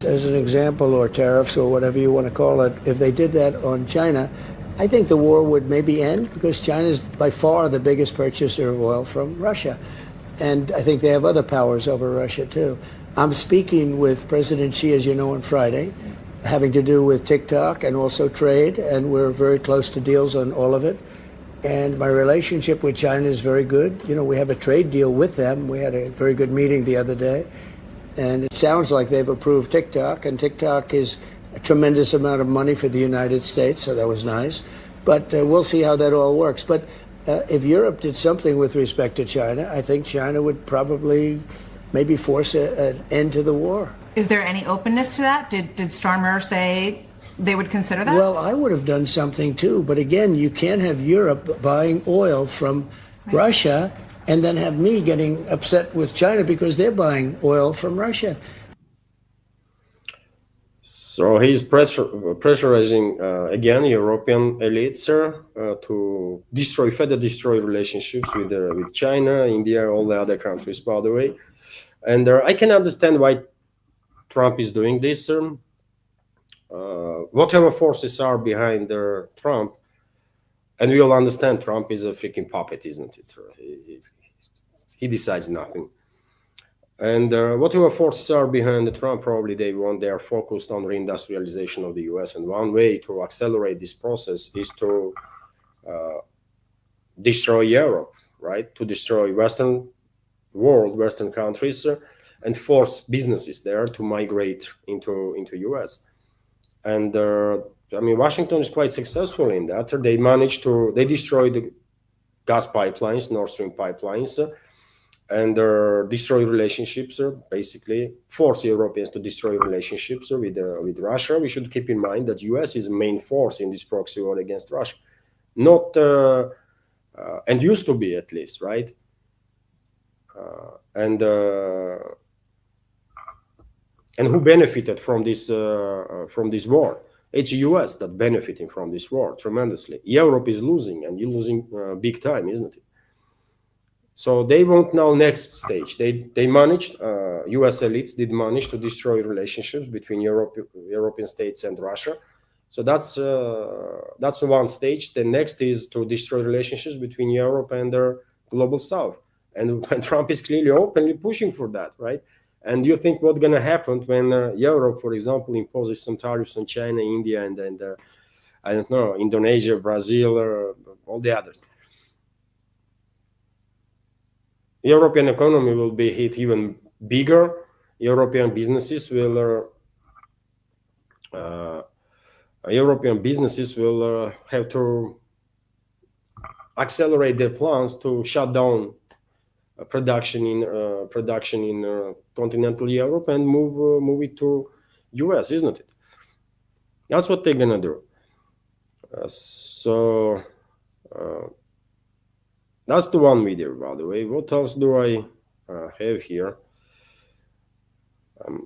Speaker 2: as an example, or tariffs, or whatever you want to call it, if they did that on China, I think the war would maybe end, because China is by far the biggest purchaser of oil from Russia. And I think they have other powers over Russia, too. I'm speaking with President Xi, as you know, on Friday, having to do with TicTok and also trade, and we're very close to deals on all of it. And my relationship with China is very good. You know, we have a trade deal with them. We had a very good meeting the other day. And it sounds like they've approved TicTok, and TicTok is a tremendous amount of money for the United States, so that was nice. But we'll see how that all works. But if Europe did something with respect to China, I think China would probably maybe force an end to the war.
Speaker 3: Is there any openness to that? Did Starmer say they would consider that?
Speaker 2: Well, I would have done something too. But again, you can't have Europe buying oil from Russia and then have me getting upset with China because they're buying oil from Russia.
Speaker 1: So he's pressurizing again European elites to further destroy relationships with China, India, all the other countries, by the way. And I can understand why Trump is doing this. Whatever forces are behind Trump, And we all understand Trump is a freaking puppet, isn't it? He decides nothing. And whatever forces are behind Trump, probably they are focused on reindustrialization of the US. And one way to accelerate this process is to destroy Europe, right? To destroy Western world, Western countries, and force businesses there to migrate into US. And I mean, Washington is quite successful in that. They destroyed the gas pipelines, Nord Stream pipelines, and destroy relationships, basically force Europeans to destroy relationships with Russia. We should keep in mind that US is the main force in this proxy war against Russia. Not, and used to be at least, right? And who benefited from this war? It's US that benefiting from this war tremendously. Europe is losing, and you're losing big time, isn't it? So they want now next stage. They managed, US elites did manage to destroy relationships between European states and Russia. So that's one stage. The next is to destroy relationships between Europe and the global South. And Trump is clearly openly pushing for that, right? And you think what's going to happen when Europe, for example, imposes some tariffs on China, India, and I don't know, Indonesia, Brazil, all the others. European economy will be hit even bigger. European businesses will have to accelerate their plans to shut down production in continental Europe and move it to US, isn't it? That's what they're gonna do. That's the one video, by the way. What else do I have here?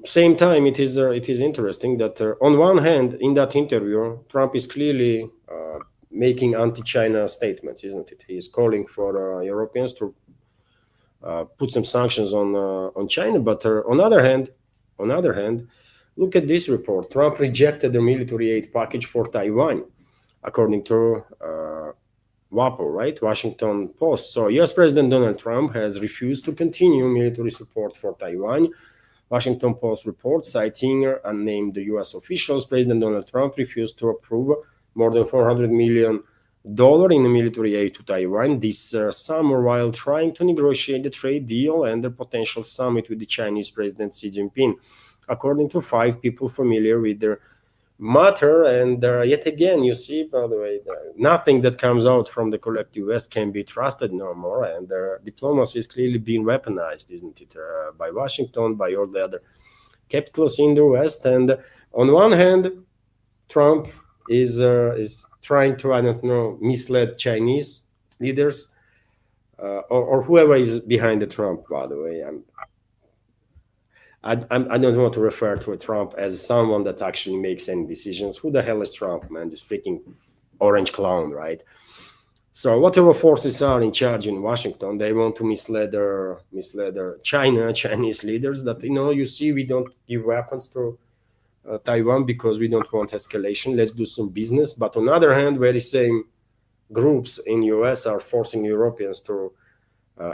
Speaker 1: Same time, it is interesting that on one hand, in that interview, Trump is clearly making anti-China statements, isn't it? He is calling for Europeans to put some sanctions on China. But on other hand, look at this report. Trump rejected the military aid package for Taiwan, according to WAPO, right? Washington Post. So US President Donald Trump has refused to continue military support for Taiwan. Washington Post report, citing unnamed US officials, President Donald Trump refused to approve more than $400 million in military aid to Taiwan this summer while trying to negotiate a trade deal and a potential summit with the Chinese President Xi Jinping, according to 5 people familiar with the matter. And yet again, you see, by the way, nothing that comes out from the collective West can be trusted no more, and diplomacy is clearly being weaponized, isn't it, by Washington, by all the other capitals in the West. And on one hand, Trump is trying to, I don't know, mislead Chinese leaders or whoever is behind the Trump, by the way. I don't want to refer to Trump as someone that actually makes any decisions. Who the hell is Trump, man? This freaking orange clown, right? So whatever forces are in charge in Washington, they want to mislead Chinese leaders that, you see, we don't give weapons to Taiwan because we don't want escalation. Let's do some business. But on the other hand, very same groups in US are forcing Europeans to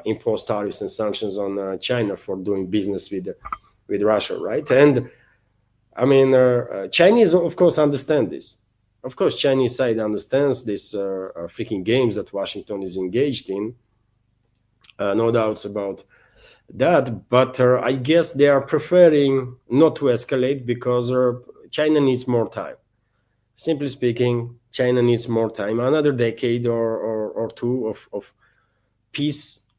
Speaker 1: impose tariffs and sanctions on China for doing business with Russia, right? And I mean, Chinese, of course, understand this. Of course, Chinese side understands this freaking games that Washington is engaged in. No doubts about that. But I guess they are preferring not to escalate because China needs more time. Simply speaking, China needs more time, another decade or two of peace.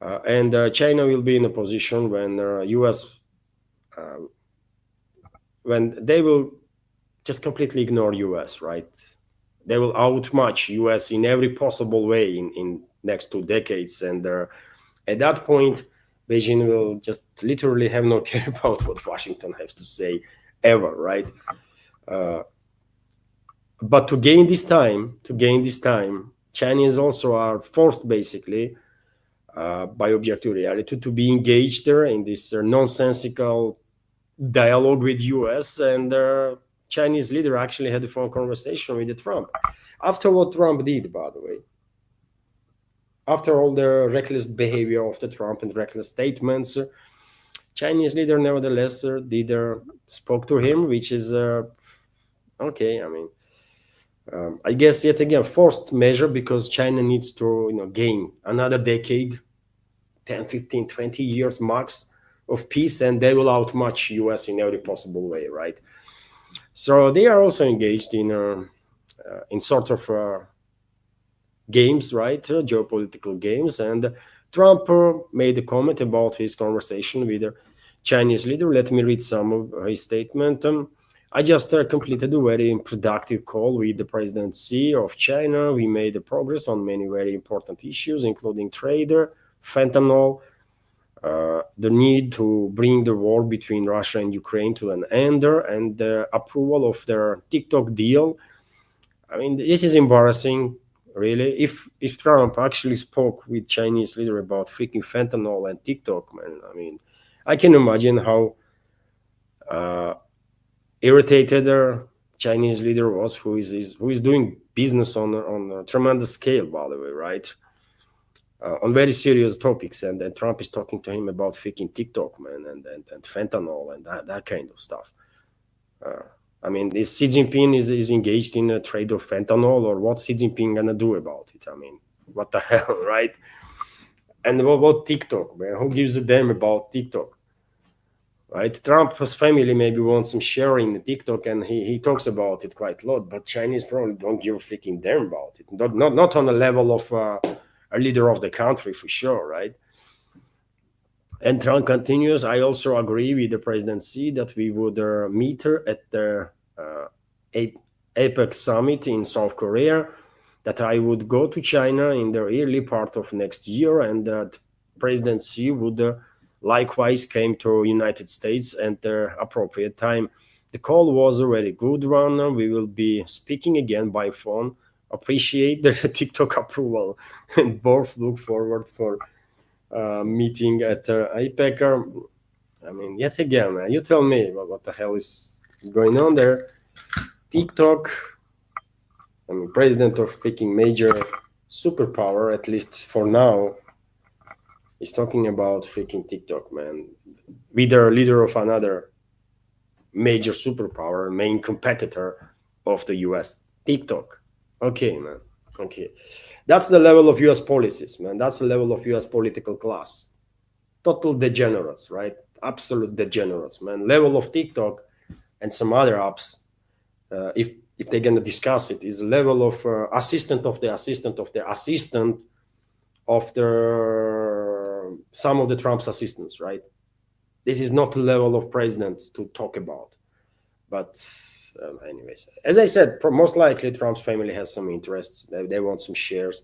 Speaker 1: And China will be in a position when US when they will just completely ignore US, right? They will outmatch US in every possible way in next 2 decades. And at that point, Beijing will just literally have no care about what Washington has to say ever, right? But to gain this time, Chinese also are forced basically by objective reality to be engaged there in this nonsensical dialogue with US, and Chinese leader actually had a phone conversation with Trump. After what Trump did, by the way, after all the reckless behavior of the Trump and reckless statements, Chinese leader nevertheless spoke to him, which is okay. I mean, I guess yet again forced measure, because China needs to gain another decade, 10, 15, 20 years max of peace, and they will outmatch US in every possible way, right? So they are also engaged in sort of games, right? Geopolitical games. And Trump made a comment about his conversation with the Chinese leader. Let me read some of his statement. I just completed a very productive call with the presidency of China. We made progress on many very important issues, including trade, fentanyl, the need to bring the war between Russia and Ukraine to an end, and the approval of their TicTok deal. I mean, this is embarrassing, really. If Trump actually spoke with Chinese leader about freaking fentanyl and TikTok, man, I mean, I can imagine how irritated the Chinese leader was, who is doing business on a tremendous scale, by the way, right? On very serious topics, and Trump is talking to him about freaking TikTok, man, and fentanyl and that kind of stuff. I mean, is Xi Jinping is engaged in a trade of fentanyl, or what's Xi Jinping gonna do about it? I mean, what the hell, right? And what about TikTok, man? Who gives a damn about TikTok, right? Trump's family maybe wants some sharing in TikTok, and he talks about it quite a lot, but Chinese probably don't give a freaking damn about it. Not on the level of a leader of the country, for sure, right? And Trump continues, I also agree with the presidency that we would meet at the APEC summit in South Korea, that I would go to China in the early part of next year, and that presidency would likewise came to United States at the appropriate time. The call was a very good one. We will be speaking again by phone. Appreciate the TikTok approval, and both look forward for meeting at APEC. I mean, yet again, man, you tell me what the hell is going on there. TikTok, I mean, president of freaking major superpower, at least for now, is talking about freaking TikTok, man. With the leader of another major superpower, main competitor of the US, TikTok. Okay, man. Okay. That's the level of US policies, man. That's the level of US political class. Total degenerates, right? Absolute degenerates, man. Level of TikTok and some other apps, if they're going to discuss it, is a level of assistant of the assistant of the assistant of the some of the Trump's assistants, right? This is not the level of president to talk about. But anyways, as I said, most likely Trump's family has some interests. They want some shares.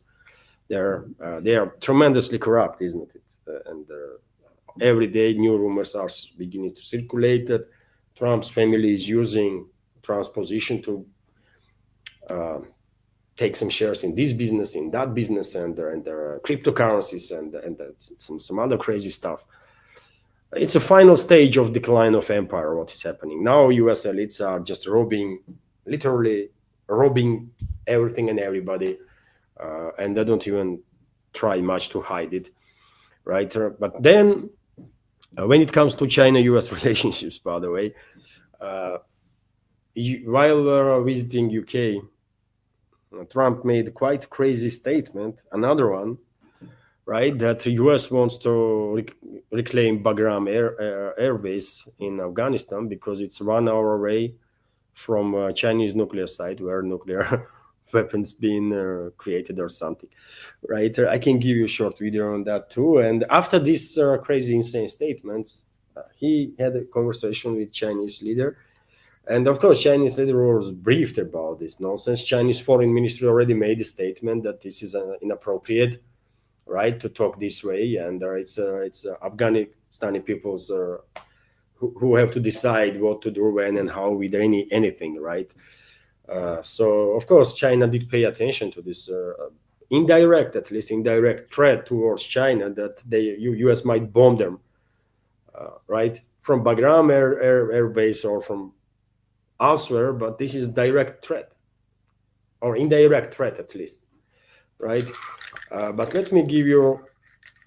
Speaker 1: They are tremendously corrupt, isn't it? And every day new rumors are beginning to circulate that Trump's family is using Trump's position to take some shares in this business, in that business, and their cryptocurrencies and some other crazy stuff. It's a final stage of decline of empire, what is happening. Now US elites are just literally robbing everything and everybody, and they don't even try much to hide it, right? But then, when it comes to China-US relationships, by the way, while visiting UK, Trump made quite a crazy statement, another one, right, that the US wants to reclaim Bagram airbase in Afghanistan because it's 1 hour away from Chinese nuclear site where nuclear weapons being created or something, right? I can give you a short video on that too. And after these crazy, insane statements, he had a conversation with Chinese leader. And of course, Chinese leader was briefed about this nonsense. Chinese foreign ministry already made a statement that this is inappropriate, right, to talk this way, and it's Afghanistani peoples who have to decide what to do when and how with anything, right? So of course, China did pay attention to this at least indirect threat towards China that US might bomb them, right, from Bagram air base or from elsewhere, but this is direct threat or indirect threat at least, right? But let me give you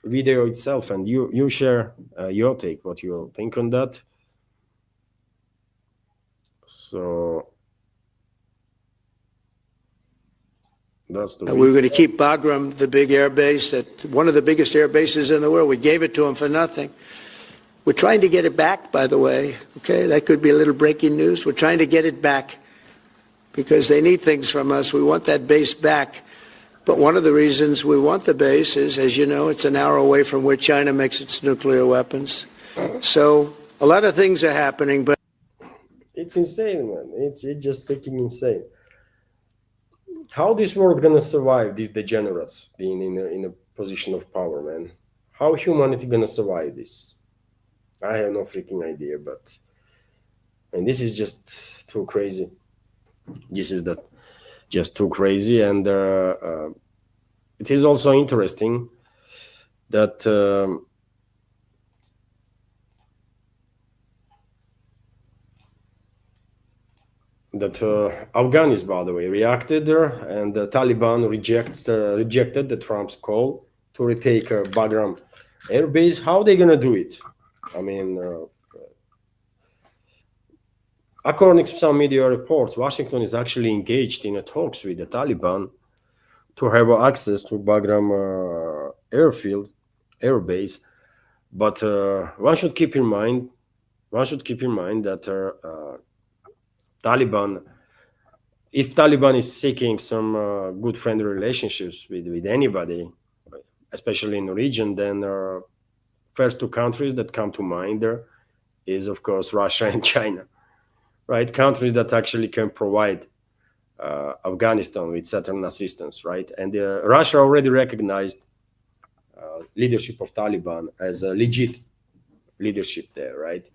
Speaker 1: video itself, and you share your take, what you think on that. So that's the
Speaker 2: we were going to keep Bagram, the big air base, one of the biggest air bases in the world. We gave it to them for nothing. We're trying to get it back, by the way. Okay, that could be a little breaking news. We're trying to get it back because they need things from us. We want that base back. But one of the reasons we want the base is, as you know, it's an hour away from where China makes its nuclear weapons. So a lot of things are happening, but
Speaker 1: it's insane, man. It's just freaking insane. How this world gonna survive these degenerates being in a position of power, man? How humanity gonna survive this? I have no freaking idea, but and this is just too crazy. This is just too crazy, and it is also interesting that Afghanis, by the way, reacted and the Taliban rejected the Trump's call to retake Bagram air base. How are they gonna do it? I mean, according to some media reports, Washington is actually engaged in talks with the Taliban to have access to Bagram air base. But one should keep in mind that Taliban, if Taliban is seeking some good friendly relationships with anybody, especially in the region, then first two countries that come to mind there is, of course, Russia and China, right? Countries that actually can provide Afghanistan with certain assistance, right? And Russia already recognized leadership of Taliban as a legit leadership there, right?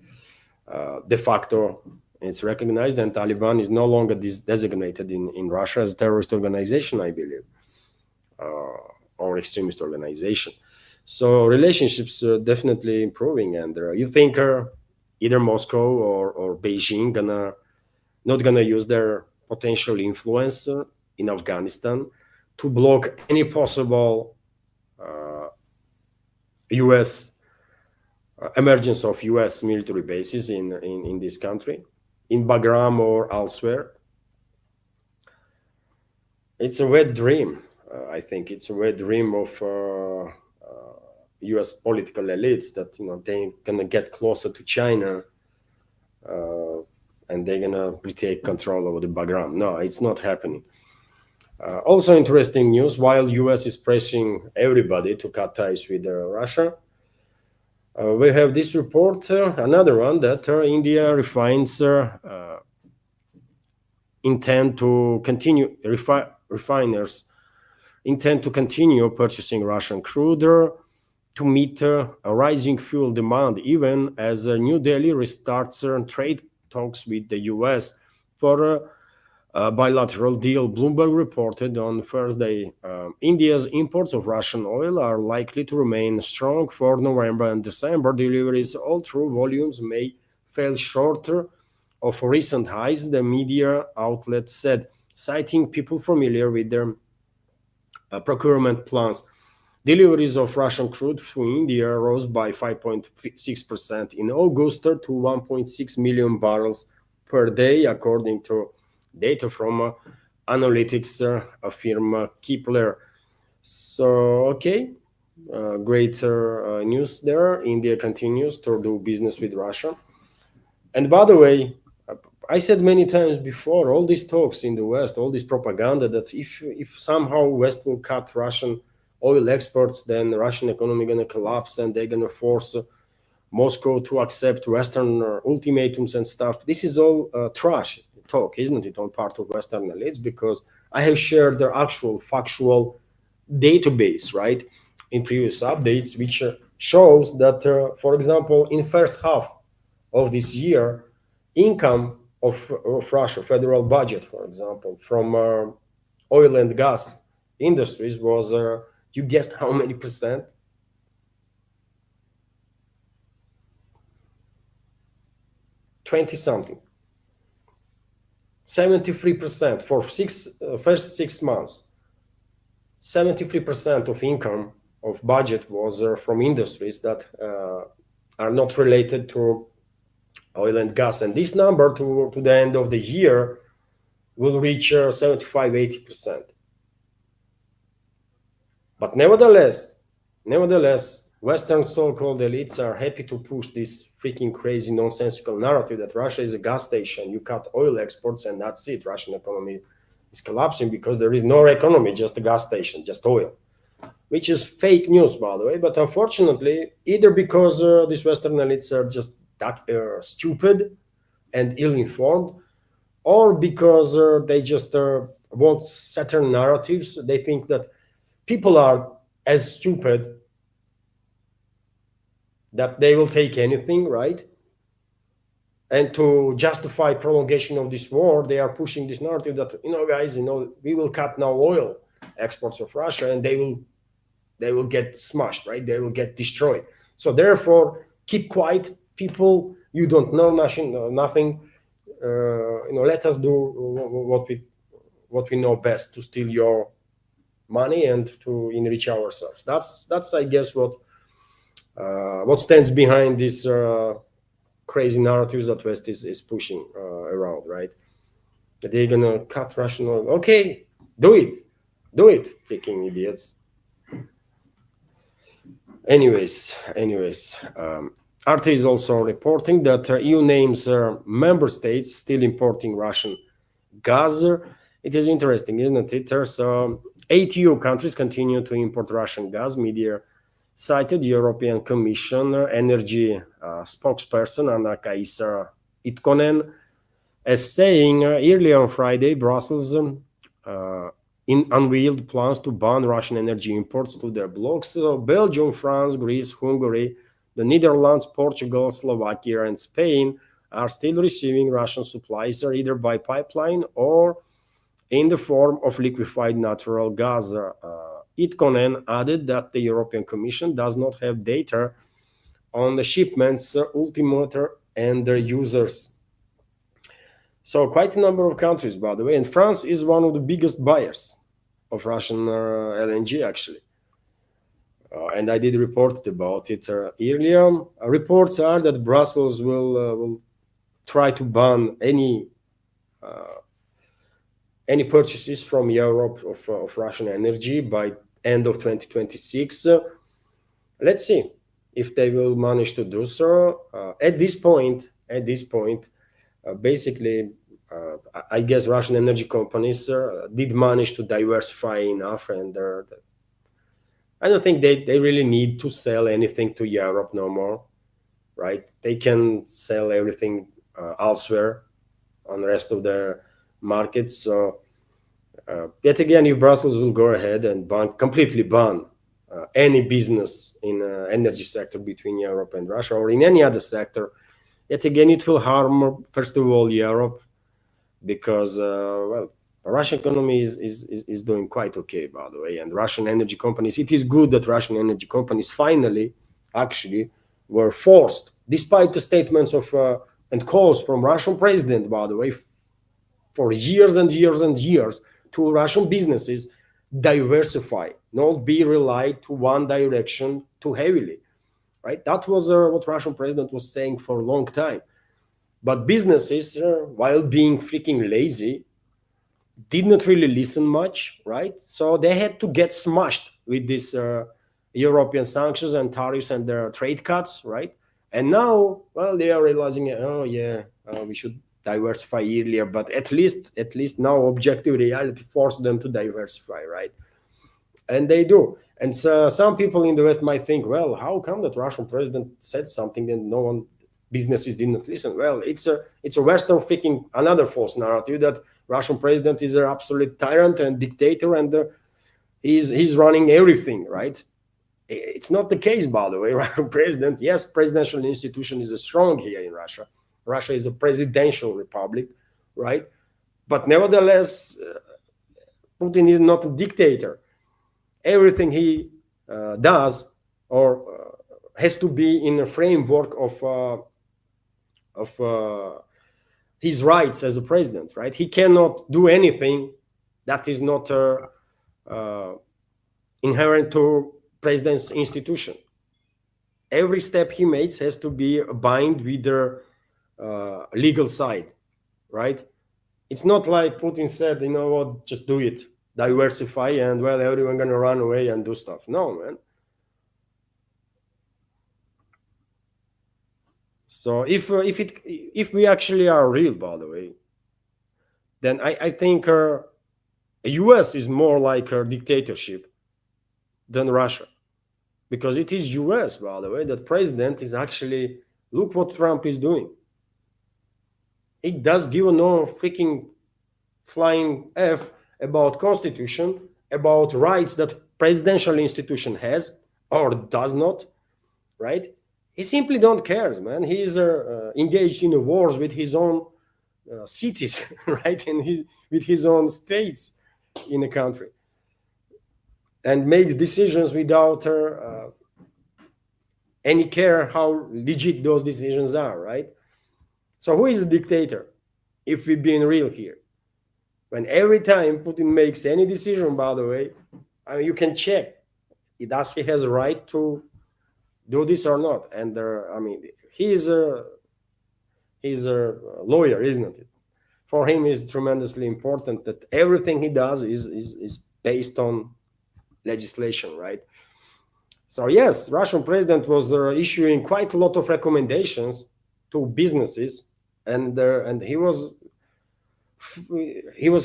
Speaker 1: De facto, it's recognized, and Taliban is no longer designated in Russia as a terrorist organization, I believe, or extremist organization. So relationships are definitely improving, and you think either Moscow or Beijing not gonna use their potential influence in Afghanistan to block any possible U.S. Emergence of U.S. military bases in this country, in Bagram or elsewhere. It's a wet dream. I think it's a wet dream of U.S. political elites that they're gonna get closer to China and they're gonna retake control over the Bagram. No, it's not happening. Also interesting news: while U.S. is pressing everybody to cut ties with Russia, we have this report, another one, that India refiners intend to continue purchasing Russian crude to meet a rising fuel demand, even as New Delhi restarts trade talks with the US for a bilateral deal. Bloomberg reported on Thursday India's imports of Russian oil are likely to remain strong for November and December deliveries, although volumes may fall shorter of recent highs, the media outlet said, citing people familiar with their procurement plans. Deliveries of Russian crude to India rose by 5.6% in August to 1.6 million barrels per day, according to data from analytics firm Kepler. So, okay, great news there. India continues to do business with Russia. And by the way, I said many times before, all these talks in the West, all this propaganda that if somehow West will cut Russian oil exports, then the Russian economy going to collapse and they're going to force Moscow to accept Western ultimatums and stuff. This is all trash talk, isn't it, on part of Western elites? Because I have shared their actual factual database, right, in previous updates, which shows that, for example, in first half of this year, income of Russia, federal budget, for example, from oil and gas industries was, you guessed how many percent? 20 something. 73% for first 6 months. 73% of income of budget was from industries that are not related to oil and gas, and this number to the end of the year will reach 75-80%. But nevertheless, Western so-called elites are happy to push this freaking crazy nonsensical narrative that Russia is a gas station. You cut oil exports and that's it. Russian economy is collapsing because there is no economy, just a gas station, just oil, which is fake news, by the way. But unfortunately, either because these Western elites are just that stupid and ill-informed, or because they just want certain narratives. They think that people are as stupid that they will take anything, right? And to justify prolongation of this war, they are pushing this narrative that, guys, we will cut now oil exports of Russia and they will get smashed, right? They will get destroyed. So therefore, keep quiet, people. You don't know nothing. Let us do what we know best to steal your money and to enrich ourselves. That's I guess what stands behind these crazy narratives that West is pushing around, right? That they're gonna cut Russian oil. Okay, do it, freaking idiots. Anyways, RT is also reporting that EU names member states still importing Russian gas. It is interesting, isn't it? There's 8 EU countries continue to import Russian gas. Media cited European Commission energy spokesperson Anna-Kaisa Itkonen as saying earlier on Friday, Brussels unveiled plans to ban Russian energy imports to their blocks. So Belgium, France, Greece, Hungary, the Netherlands, Portugal, Slovakia, and Spain are still receiving Russian supplies either by pipeline or in the form of liquefied natural gas. Itkonen added that the European Commission does not have data on the shipments, altimeter, and their users. So quite a number of countries, by the way, and France is one of the biggest buyers of Russian LNG, actually. And I did report about it earlier. Reports are that Brussels will try to ban any purchases from Europe of Russian energy by end of 2026. Let's see if they will manage to do so. At this point, basically, I guess Russian energy companies did manage to diversify enough, and I don't think they really need to sell anything to Europe no more, right? They can sell everything elsewhere on the rest of their markets. So yet again, if Brussels will go ahead and completely ban any business in energy sector between Europe and Russia or in any other sector, yet again, it will harm, first of all, Europe, because, the Russian economy is doing quite okay, by the way, and Russian energy companies, it is good that Russian energy companies finally, actually, were forced, despite the statements of and calls from Russian president, by the way, for years and years and years, to Russian businesses, diversify, not be relied to one direction too heavily, right? That was what Russian president was saying for a long time. But businesses, while being freaking lazy, did not really listen much, right? So they had to get smashed with these European sanctions and tariffs and their trade cuts, right? And now, well, they are realizing, we should diversify earlier, but at least now objective reality forced them to diversify, right? And they do. And so some people in the West might think, well, how come that Russian president said something and businesses didn't listen? Well, it's a Western freaking another false narrative that Russian president is an absolute tyrant and dictator and he's running everything, right? It's not the case, by the way. Russian president, yes, presidential institution is strong here in Russia. Russia is a presidential republic, right? But nevertheless, Putin is not a dictator. Everything he does or has to be in a framework of his rights as a president, right? He cannot do anything that is not inherent to president's institution. Every step he makes has to be bind with the legal side, right? It's not like Putin said, you know what, just do it, diversify, and well, everyone gonna run away and do stuff. No, man. So if we actually are real, by the way, then I think U.S. is more like a dictatorship than Russia, because it is U.S., by the way, that president is actually, look what Trump is doing. He does give no freaking flying F about constitution, about rights that presidential institution has or does not, right? He simply don't care, man. He is engaged in wars with his own cities, right? And with his own states in the country, and makes decisions without any care how legit those decisions are, right? So who is a dictator, if we're being real here? When every time Putin makes any decision, by the way, I mean, you can check, does he has a right to do this or not? And I mean, he's a lawyer, isn't it? For him, it's tremendously important that everything he does is based on legislation, right? So yes, Russian president was issuing quite a lot of recommendations to businesses, and he was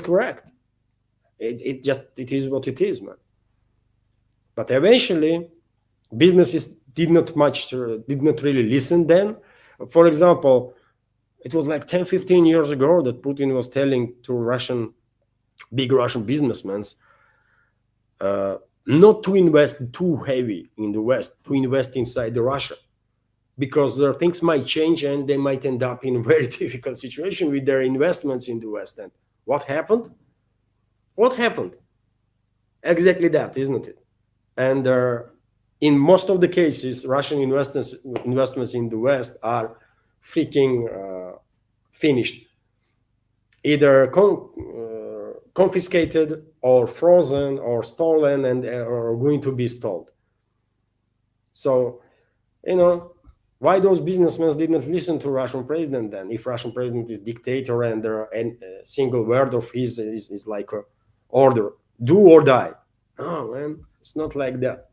Speaker 1: correct. It is what it is, man. But eventually, businesses did not really listen then. For example, it was like 10-15 years ago that Putin was telling to big Russian businessmen not to invest too heavy in the West, to invest inside the Russia, because things might change and they might end up in a very difficult situation with their investments in the West. And what happened? What happened? Exactly that, isn't it? And in most of the cases, Russian investments in the West are freaking finished, either confiscated or frozen or stolen, and are going to be stalled. So, why those businessmen didn't listen to Russian president then? If Russian president is dictator and a single word of his is like a order, do or die. No, man, it's not like that.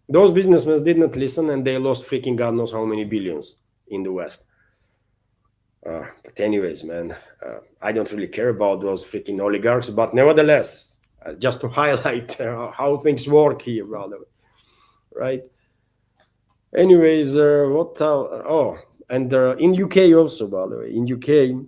Speaker 1: Those businessmen didn't listen, and they lost freaking God knows how many billions in the West. But anyways, man, I don't really care about those freaking oligarchs, but nevertheless, just to highlight how things work here, brother, right? Anyways, and in UK also, by the way, in UK,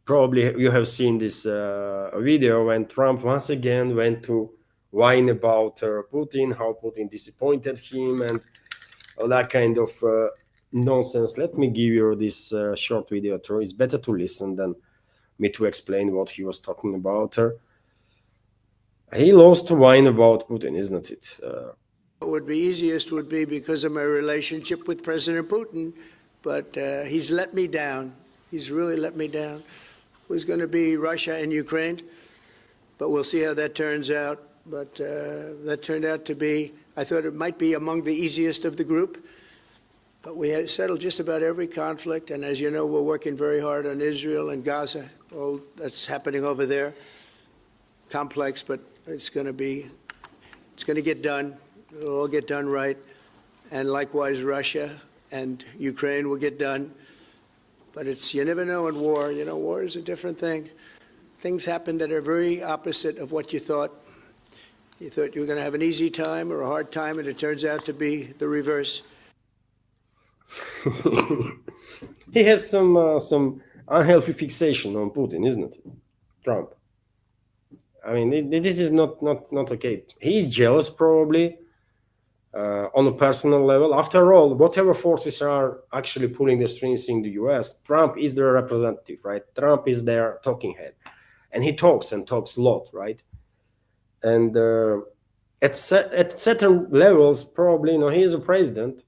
Speaker 1: probably you have seen this video when Trump once again went to whine about Putin, how Putin disappointed him, and all that kind of nonsense. Let me give you this short video through. It's better to listen than me to explain what he was talking about. He loves to whine about Putin, isn't it?
Speaker 2: What would be easiest would be because of my relationship with President Putin, but he's let me down. He's really let me down. It was going to be Russia and Ukraine, but we'll see how that turns out. But that turned out to be, I thought it might be among the easiest of the group. But we had settled just about every conflict, and as you know, we're working very hard on Israel and Gaza. All that's happening over there. Complex, but it's going to get done. It'll all get done right. And likewise, Russia and Ukraine will get done. But you never know in war. War is a different thing. Things happen that are very opposite of what you thought. You thought you were going to have an easy time or a hard time, and it turns out to be the reverse.
Speaker 1: He has some unhealthy fixation on Putin, isn't it, Trump? I mean, this is not okay. He's jealous, probably, on a personal level. After all, whatever forces are actually pulling the strings in the U.S., Trump is their representative, right? Trump is their talking head, and he talks a lot, right? And at certain levels, probably, he is a president.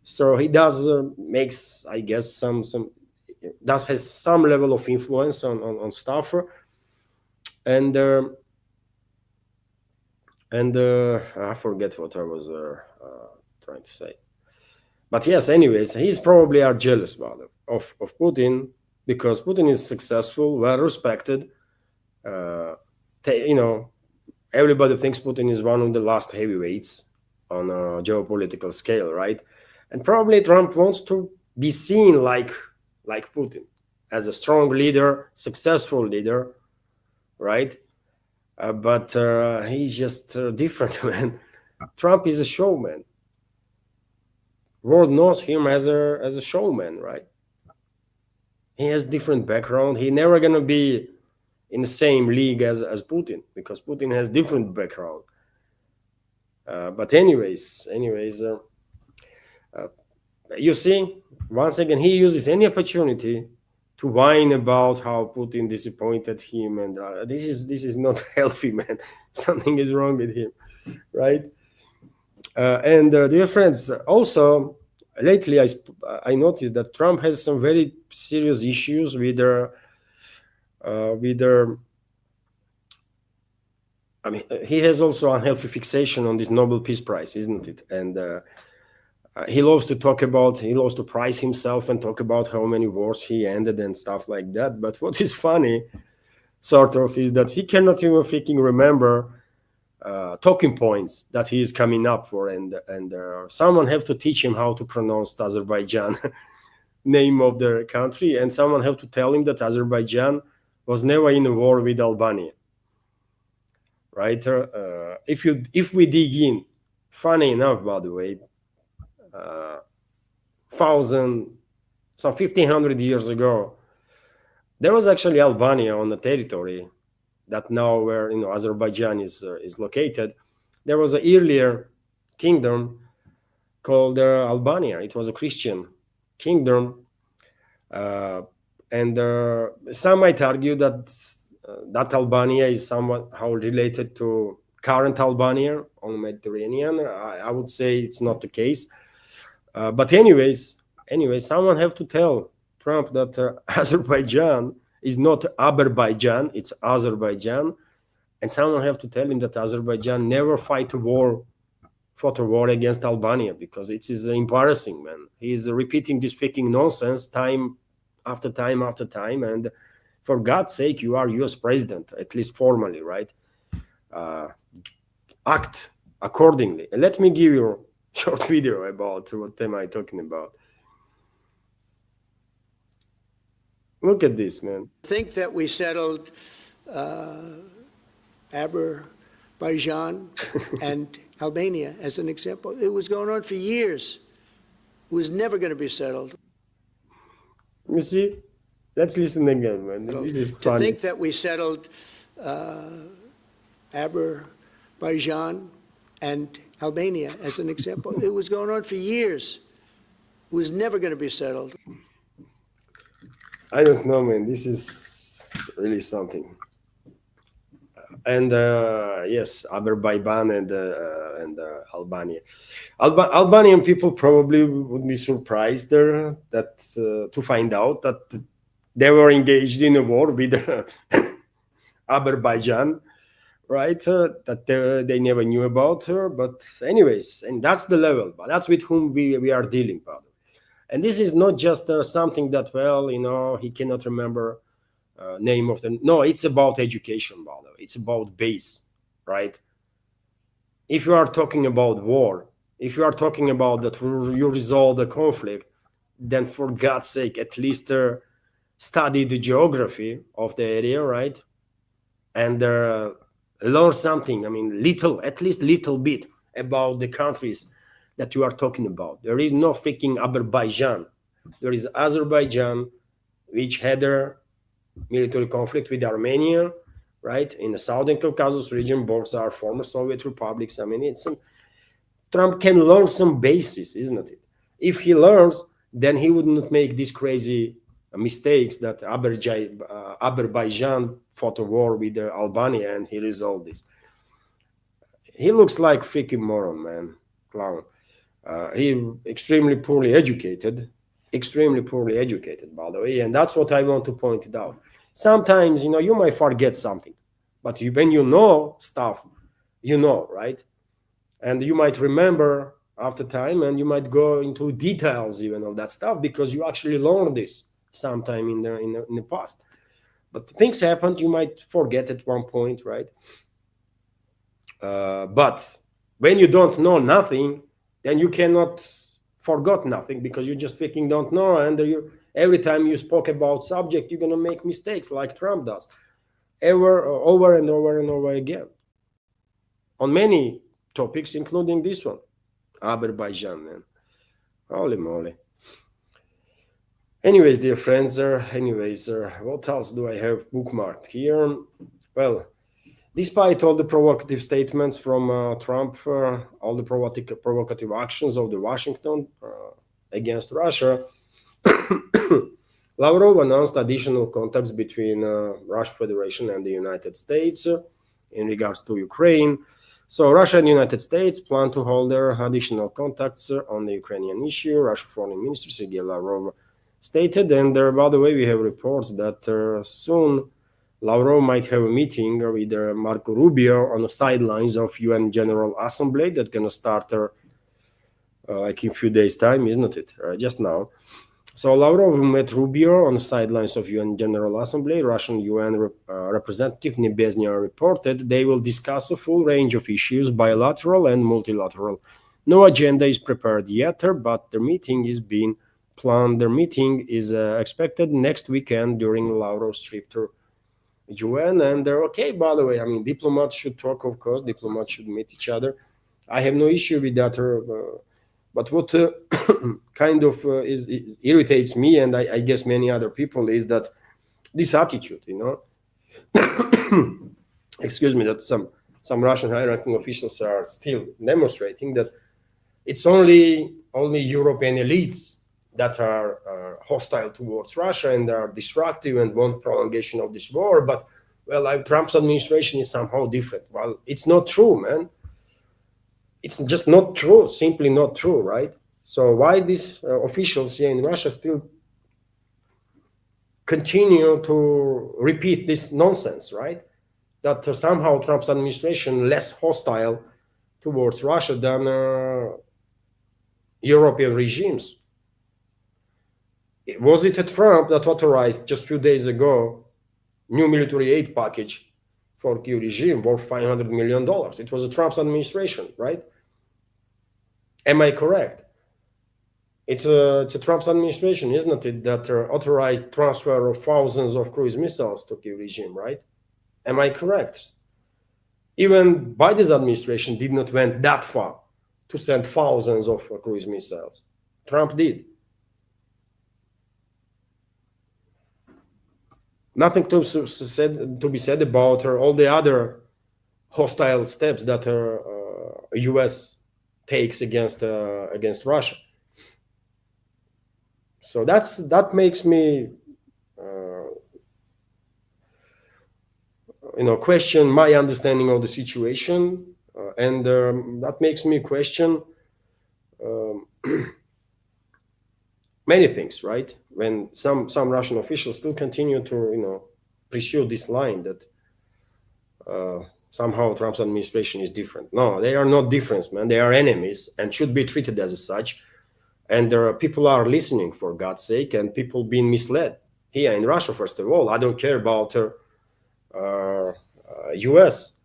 Speaker 1: So he does makes, I guess, some does has some level of influence on stuff, and I forget what I was trying to say. But yes, anyways, he's probably are jealous about it, of Putin, because Putin is successful, well respected. Everybody thinks Putin is one of the last heavyweights on a geopolitical scale, right? And probably Trump wants to be seen like Putin, as a strong leader, successful leader, right? But he's just different, man. Trump is a showman. World knows him as a showman, right? He has different background. He never gonna be in the same league as Putin, because Putin has different background. But anyways, you see, once again, he uses any opportunity to whine about how Putin disappointed him, and this is not healthy, man. Something is wrong with him, right? And dear friends, also lately I noticed that Trump has some very serious issues with their. I mean, he has also unhealthy fixation on this Nobel Peace Prize, isn't it? And he loves to prize himself and talk about how many wars he ended and stuff like that. But what is funny, sort of, is that he cannot even freaking remember talking points that he is coming up for, and someone have to teach him how to pronounce Azerbaijan name of their country, and someone have to tell him that Azerbaijan was never in a war with Albania, right? If we dig in, funny enough, by the way, 1500 years ago, there was actually Albania on the territory that now where Azerbaijan is located. There was an earlier kingdom called Albania. It was a Christian kingdom, and some might argue that that Albania is somehow related to current Albania on the Mediterranean. I would say it's not the case. But anyways, someone have to tell Trump that Azerbaijan is not Azerbaijan, it's Azerbaijan. And someone have to tell him that Azerbaijan never fought a war against Albania, because it is embarrassing, man. He is repeating this freaking nonsense time after time after time. And for God's sake, you are US president, at least formally, right? Act accordingly. And let me give you a short video about what am I talking about. Look at this, man.
Speaker 2: Think that we settled Azerbaijan and Albania as an example. It was going on for years. It was never going to be settled.
Speaker 1: You see? Let's listen again, man. This is funny.
Speaker 2: To think that we settled Azerbaijan and Albania as an example. It was going on for years. It was never going to be settled.
Speaker 1: I don't know, man. This is really something. And yes, Azerbaijan and Albania. Albanian people probably would be surprised that to find out that they were engaged in a war with Azerbaijan, right? That they never knew about her. But anyways, and that's the level. But that's with whom we are dealing, brother. And this is not just something that, he cannot remember name of the. No, it's about education, brother. It's about base, right? If you are talking about war, if you are talking about that you resolve the conflict, then for God's sake, at least study the geography of the area, right? And learn something. I mean, at least little bit about the countries that you are talking about. There is no freaking Azerbaijan. There is Azerbaijan, which had a military conflict with Armenia, right? In the Southern Caucasus region, both are former Soviet republics. I mean, Trump can learn some basis, isn't it? If he learns, then he would not make these crazy mistakes that Azerbaijan fought a war with Albania and he resolved this. He looks like freaking moron, man. Clown. He extremely poorly educated, extremely poorly educated, by the way, and that's what I want to point it out. Sometimes, you might forget something, but when you know stuff, right? And you might remember after time, and you might go into details even of that stuff because you actually learned this sometime in the past. But things happen, you might forget at one point, right? But when you don't know nothing, then you cannot forget nothing because you just freaking don't know, and every time you spoke about subject, you're gonna make mistakes like Trump does, over and over and over again, on many topics, including this one, Azerbaijan, man. Holy moly. Anyways, dear friends, what else do I have bookmarked here? Well, despite all the provocative statements from Trump, all the provocative actions of the Washington against Russia, Lavrov announced additional contacts between Russian Federation and the United States in regards to Ukraine. So Russia and the United States plan to hold their additional contacts on the Ukrainian issue, Russian Foreign Minister Sergei Lavrov stated. And by the way, we have reports that soon Lavrov might have a meeting with Marco Rubio on the sidelines of UN General Assembly that's going to start like in a few days' time, isn't it? Just now. So Lavrov met Rubio on the sidelines of UN General Assembly. Russian UN representative Nebezhny reported they will discuss a full range of issues, bilateral and multilateral. No agenda is prepared yet, but the meeting is being planned. The meeting is expected next weekend during Lavrov's trip to UN. And they're okay, by the way. I mean, diplomats should talk, of course. Diplomats should meet each other. I have no issue with that. But what kind of irritates me, and I guess many other people, is that this attitude, excuse me, that some Russian high-ranking officials are still demonstrating that it's only European elites that are hostile towards Russia and are destructive and want prolongation of this war. But, well, Trump's administration is somehow different. Well, it's not true, man. It's just not true, simply not true, right? So why these officials here in Russia still continue to repeat this nonsense, right? That somehow Trump's administration less hostile towards Russia than European regimes. Was it Trump that authorized just a few days ago new military aid package for Kyiv regime worth $500 million? It was a Trump's administration, right? Am I correct? It's a Trump's administration, isn't it, that authorized transfer of thousands of cruise missiles to Kyiv regime, right? Am I correct? Even Biden's administration did not went that far to send thousands of cruise missiles. Trump did. Nothing to be said about all the other hostile steps that U.S. takes against Russia. So that makes me question my understanding of the situation, and that makes me question many things, right? When some Russian officials still continue to pursue this line that somehow Trump's administration is different. No, they are not different, man. They are enemies and should be treated as such. And people are listening, for God's sake, and people being misled here in Russia. First of all, I don't care about U.S.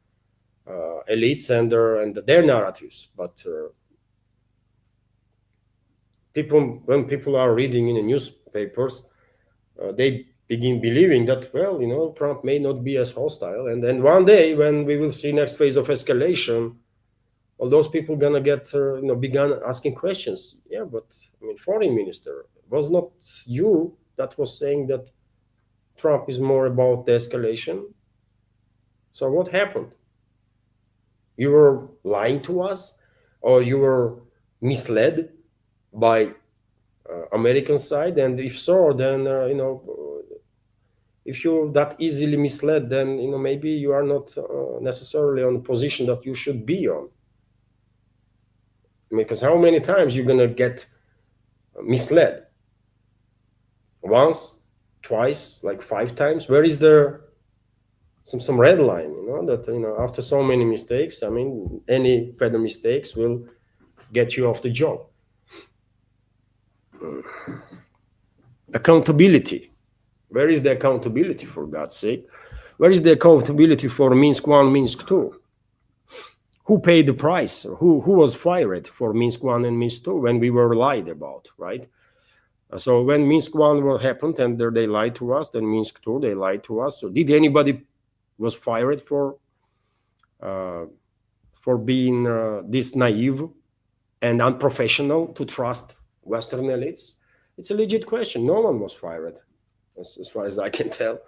Speaker 1: Elites and their narratives, but when people are reading in the newspapers, they begin believing that, well, Trump may not be as hostile, and then one day when we will see next phase of escalation, all those people gonna get began asking questions. Yeah, but I mean, foreign minister, was not you that was saying that Trump is more about the escalation? So what happened? You were lying to us, or you were misled by American side? And if so, then if you're that easily misled, then maybe you are not necessarily on the position that you should be on. Because how many times you're gonna get misled? once, twice, like 5 times. Where is there some red line? That after so many mistakes, I mean, any further mistakes will get you off the job. Accountability. Where is the accountability, for God's sake? Where is the accountability for Minsk 1, Minsk 2? Who paid the price? Who was fired for Minsk 1 and Minsk 2 when we were lied about, right? So when Minsk 1 happened and they lied to us, then Minsk 2, they lied to us. So did anybody was fired for being this naive and unprofessional to trust Western elites? It's a legit question. No one was fired, as far as I can tell.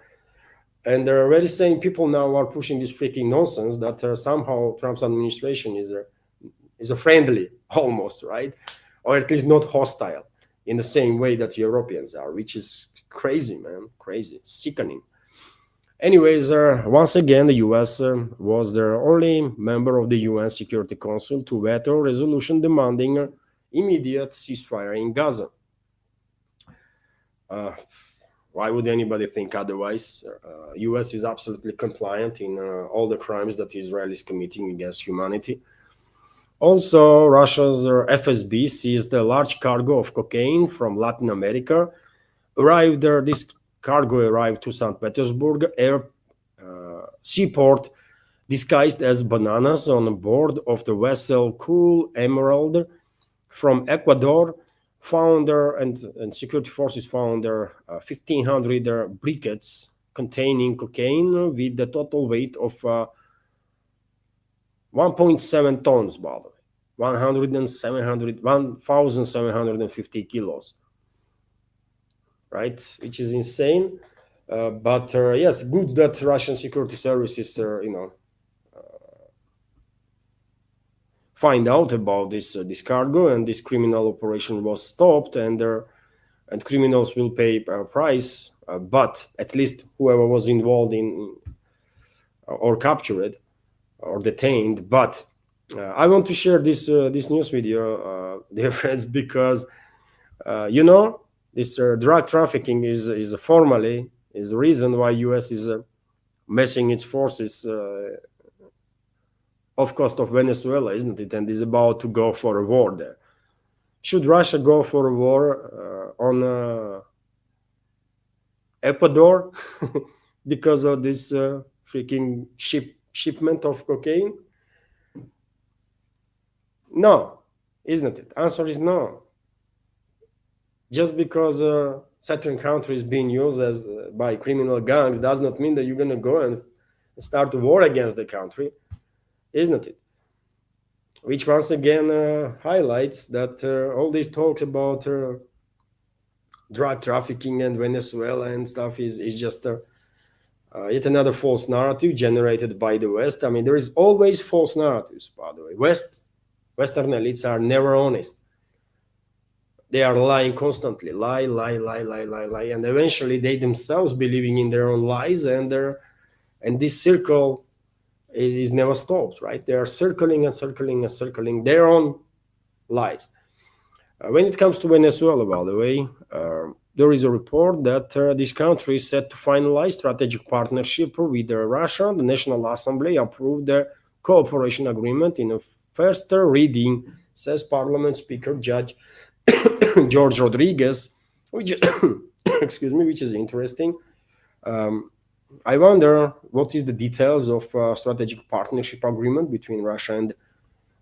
Speaker 1: And there are already saying people now are pushing this freaking nonsense that somehow Trump's administration is a friendly, almost, right? Or at least not hostile in the same way that Europeans are, which is crazy, man, crazy, sickening. Anyways, once again, the US was the only member of the UN Security Council to veto a resolution demanding immediate ceasefire in Gaza. Why would anybody think otherwise? US is absolutely compliant in all the crimes that Israel is committing against humanity. Also, Russia's FSB seized a large cargo of cocaine from Latin America. This cargo arrived to St. Petersburg seaport disguised as bananas on board of the vessel Cool Emerald from Ecuador. And security forces found 1,500 briquettes containing cocaine with the total weight of 1.7 tons, by the way, 1,750 kilos, right? Which is insane. But yes, good that Russian security services, find out about this cargo, and this criminal operation was stopped, and criminals will pay a price. But at least whoever was involved in or captured or detained. But I want to share this news video, dear friends, because this drug trafficking is formally is the reason why US is messing its forces off coast of Venezuela, isn't it? And is about to go for a war there. Should Russia go for a war on Ecuador because of this freaking shipment of cocaine? No, isn't it? Answer is no. Just because certain country is being used as by criminal gangs does not mean that you're going to go and start a war against the country, isn't it? Which once again highlights that all these talks about drug trafficking and Venezuela and stuff is just yet another false narrative generated by the West. I mean, there is always false narratives, by the way. Western elites are never honest. They are lying constantly, lie, and eventually they themselves believing in their own lies, and this circle is never stopped, right? They are circling their own lies. When it comes to Venezuela, by the way, there is a report that this country is set to finalize strategic partnership with Russia. The National Assembly approved the cooperation agreement in a first reading, says Parliament Speaker Judge George Rodriguez, which which is interesting. I wonder what is the details of strategic partnership agreement between Russia and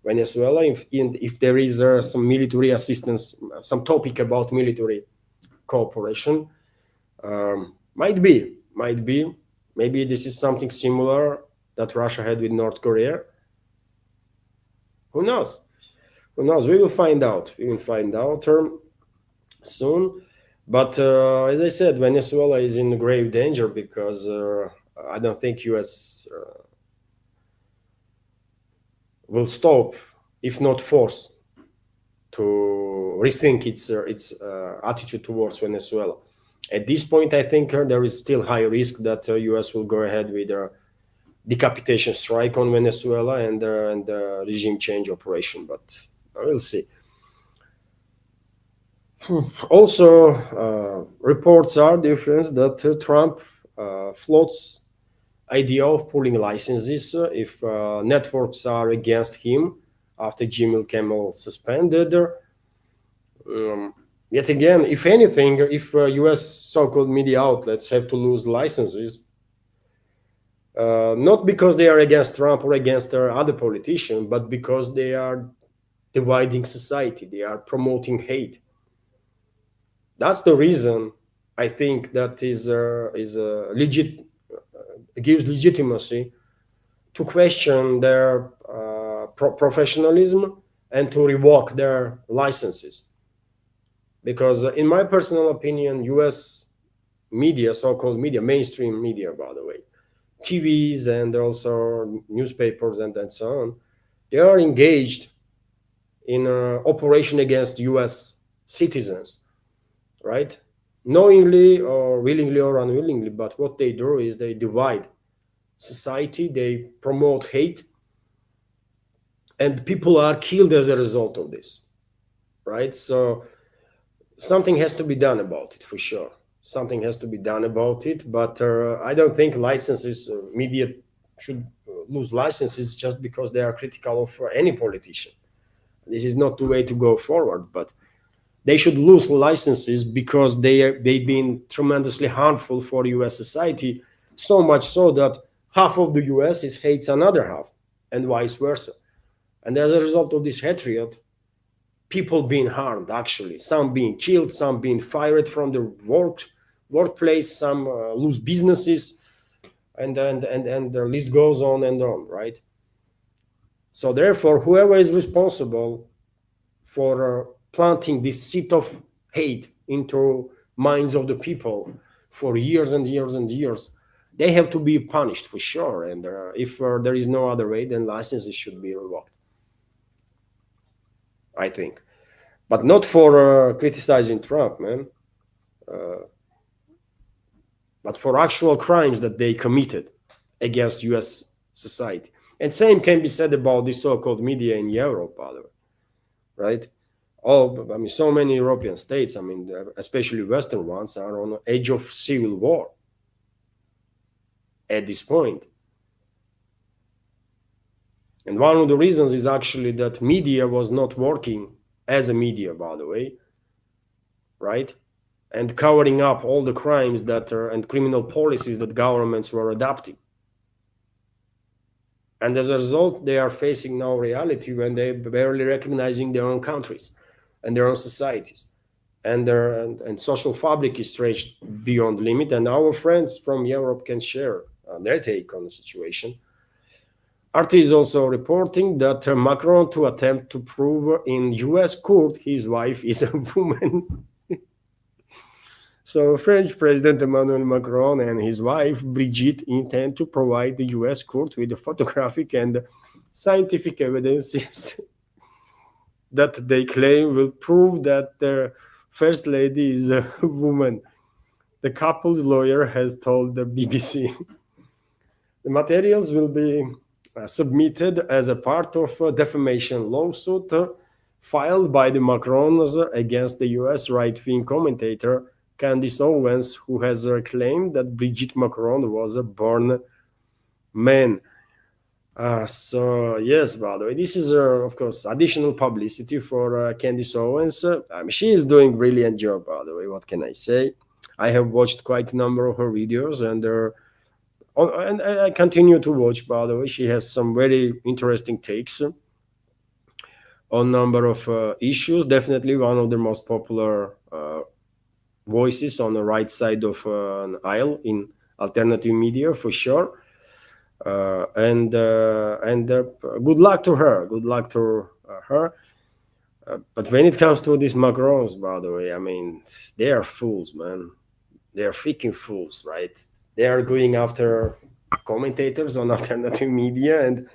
Speaker 1: Venezuela, if there is some military assistance, some topic about military cooperation. Might be. Maybe this is something similar that Russia had with North Korea. Who knows? We will find out. Soon. But as I said, Venezuela is in grave danger because I don't think US will stop, if not force, to rethink its attitude towards Venezuela. At this point, I think there is still high risk that US will go ahead with a decapitation strike on Venezuela and regime change operation, but we'll see. Also, reports are different that Trump floats idea of pulling licenses if networks are against him after Jimmy Kimmel suspended. Yet again, if anything, if U.S. so-called media outlets have to lose licenses, not because they are against Trump or against their other politician, but because they are dividing society, they are promoting hate. That's the reason I think that is legit gives legitimacy to question their professionalism and to revoke their licenses. Because in my personal opinion, U.S. media, so-called media, mainstream media, by the way, TVs and also newspapers and so on, they are engaged in operation against U.S. citizens, right? Knowingly or willingly or unwillingly, but what they do is they divide society, they promote hate, and people are killed as a result of this, right? So something has to be done about it for sure. Something has to be done about it, but I don't think licenses, media should lose licenses just because they are critical of any politician. This is not the way to go forward, but they should lose licenses because they've been tremendously harmful for U.S. society, so much so that half of the U.S. hates another half, and vice versa. And as a result of this hatred, people being harmed, actually, some being killed, some being fired from the workplace, some lose businesses, and the list goes on and on, right? So therefore, whoever is responsible for planting this seed of hate into minds of the people for years and years and years, they have to be punished for sure. And if there is no other way, then licenses should be revoked, I think. But not for criticizing Trump, man. But for actual crimes that they committed against U.S. society. And same can be said about the so-called media in Europe, by the way, right? I mean, so many European states, I mean, especially Western ones, are on the edge of civil war at this point. And one of the reasons is actually that media was not working as a media, by the way, right? And covering up all the crimes that are and criminal policies that governments were adopting. And as a result, they are facing now reality when they're barely recognizing their own countries and their own societies. And and social fabric is stretched beyond limit. And our friends from Europe can share their take on the situation. RT is also reporting that Macron to attempt to prove in US court his wife is a woman. So French President Emmanuel Macron and his wife Brigitte intend to provide the US court with the photographic and scientific evidences that they claim will prove that their first lady is a woman. The couple's lawyer has told the BBC. The materials will be submitted as a part of a defamation lawsuit filed by the Macrons against the US right-wing commentator Candace Owens, who has claimed that Brigitte Macron was a born man. So yes, by the way, this is of course additional publicity for Candace Owens. I mean, she is doing a brilliant job, by the way. What can I say? I have watched quite a number of her videos, and I continue to watch. By the way, she has some very interesting takes on a number of issues. Definitely one of the most popular voices on the right side of an aisle in alternative media, for sure. And good luck to her. Good luck to her. But when it comes to these Macrons, by the way, I mean, they are fools, man. They are freaking fools, right? They are going after commentators on alternative media and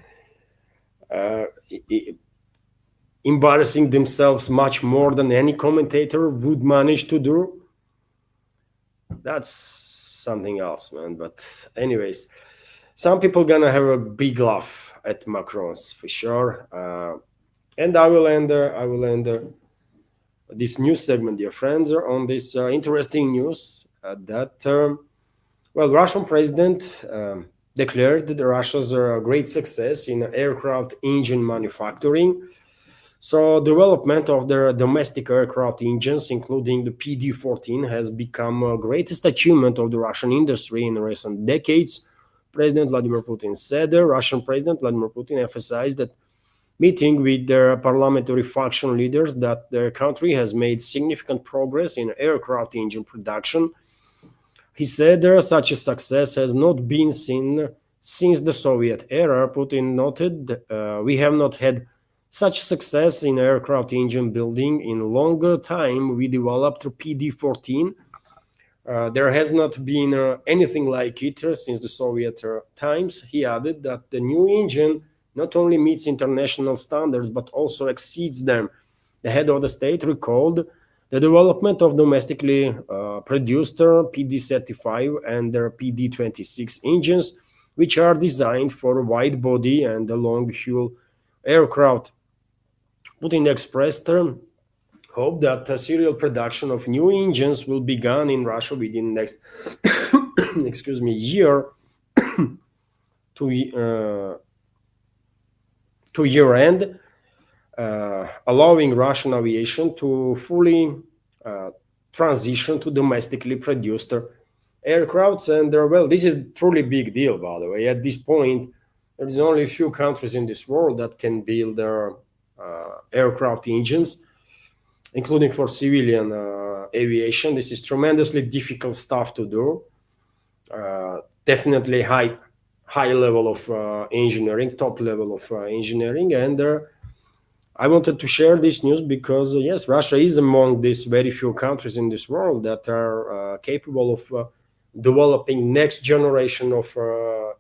Speaker 1: embarrassing themselves much more than any commentator would manage to do. That's something else, man. But anyways, some people gonna have a big laugh at Macron's for sure. And I will end this news segment, dear friends, on this interesting news that Russian president declared that Russia's great success in aircraft engine manufacturing. So development of their domestic aircraft engines, including the PD-14, has become the greatest achievement of the Russian industry in recent decades. President Vladimir Putin said. Russian President Vladimir Putin emphasized that meeting with their parliamentary faction leaders that their country has made significant progress in aircraft engine production. He said such a success has not been seen since the Soviet era. Putin noted, we have not had such success in aircraft engine building in longer time. We developed PD-14. There has not been anything like it since the Soviet times. He added that the new engine not only meets international standards, but also exceeds them. The head of the state recalled the development of domestically produced PD-35 and their PD-26 engines, which are designed for wide body and long-haul aircraft. Putin expressed hope that serial production of new engines will begin in Russia within the next year to year end, allowing Russian aviation to fully transition to domestically produced aircrafts. And this is truly big deal, by the way. At this point, there's only a few countries in this world that can build their aircraft engines, including for civilian aviation. This is tremendously difficult stuff to do. Definitely high level of engineering, top level of engineering. And I wanted to share this news because, yes, Russia is among these very few countries in this world that are capable of developing next generation of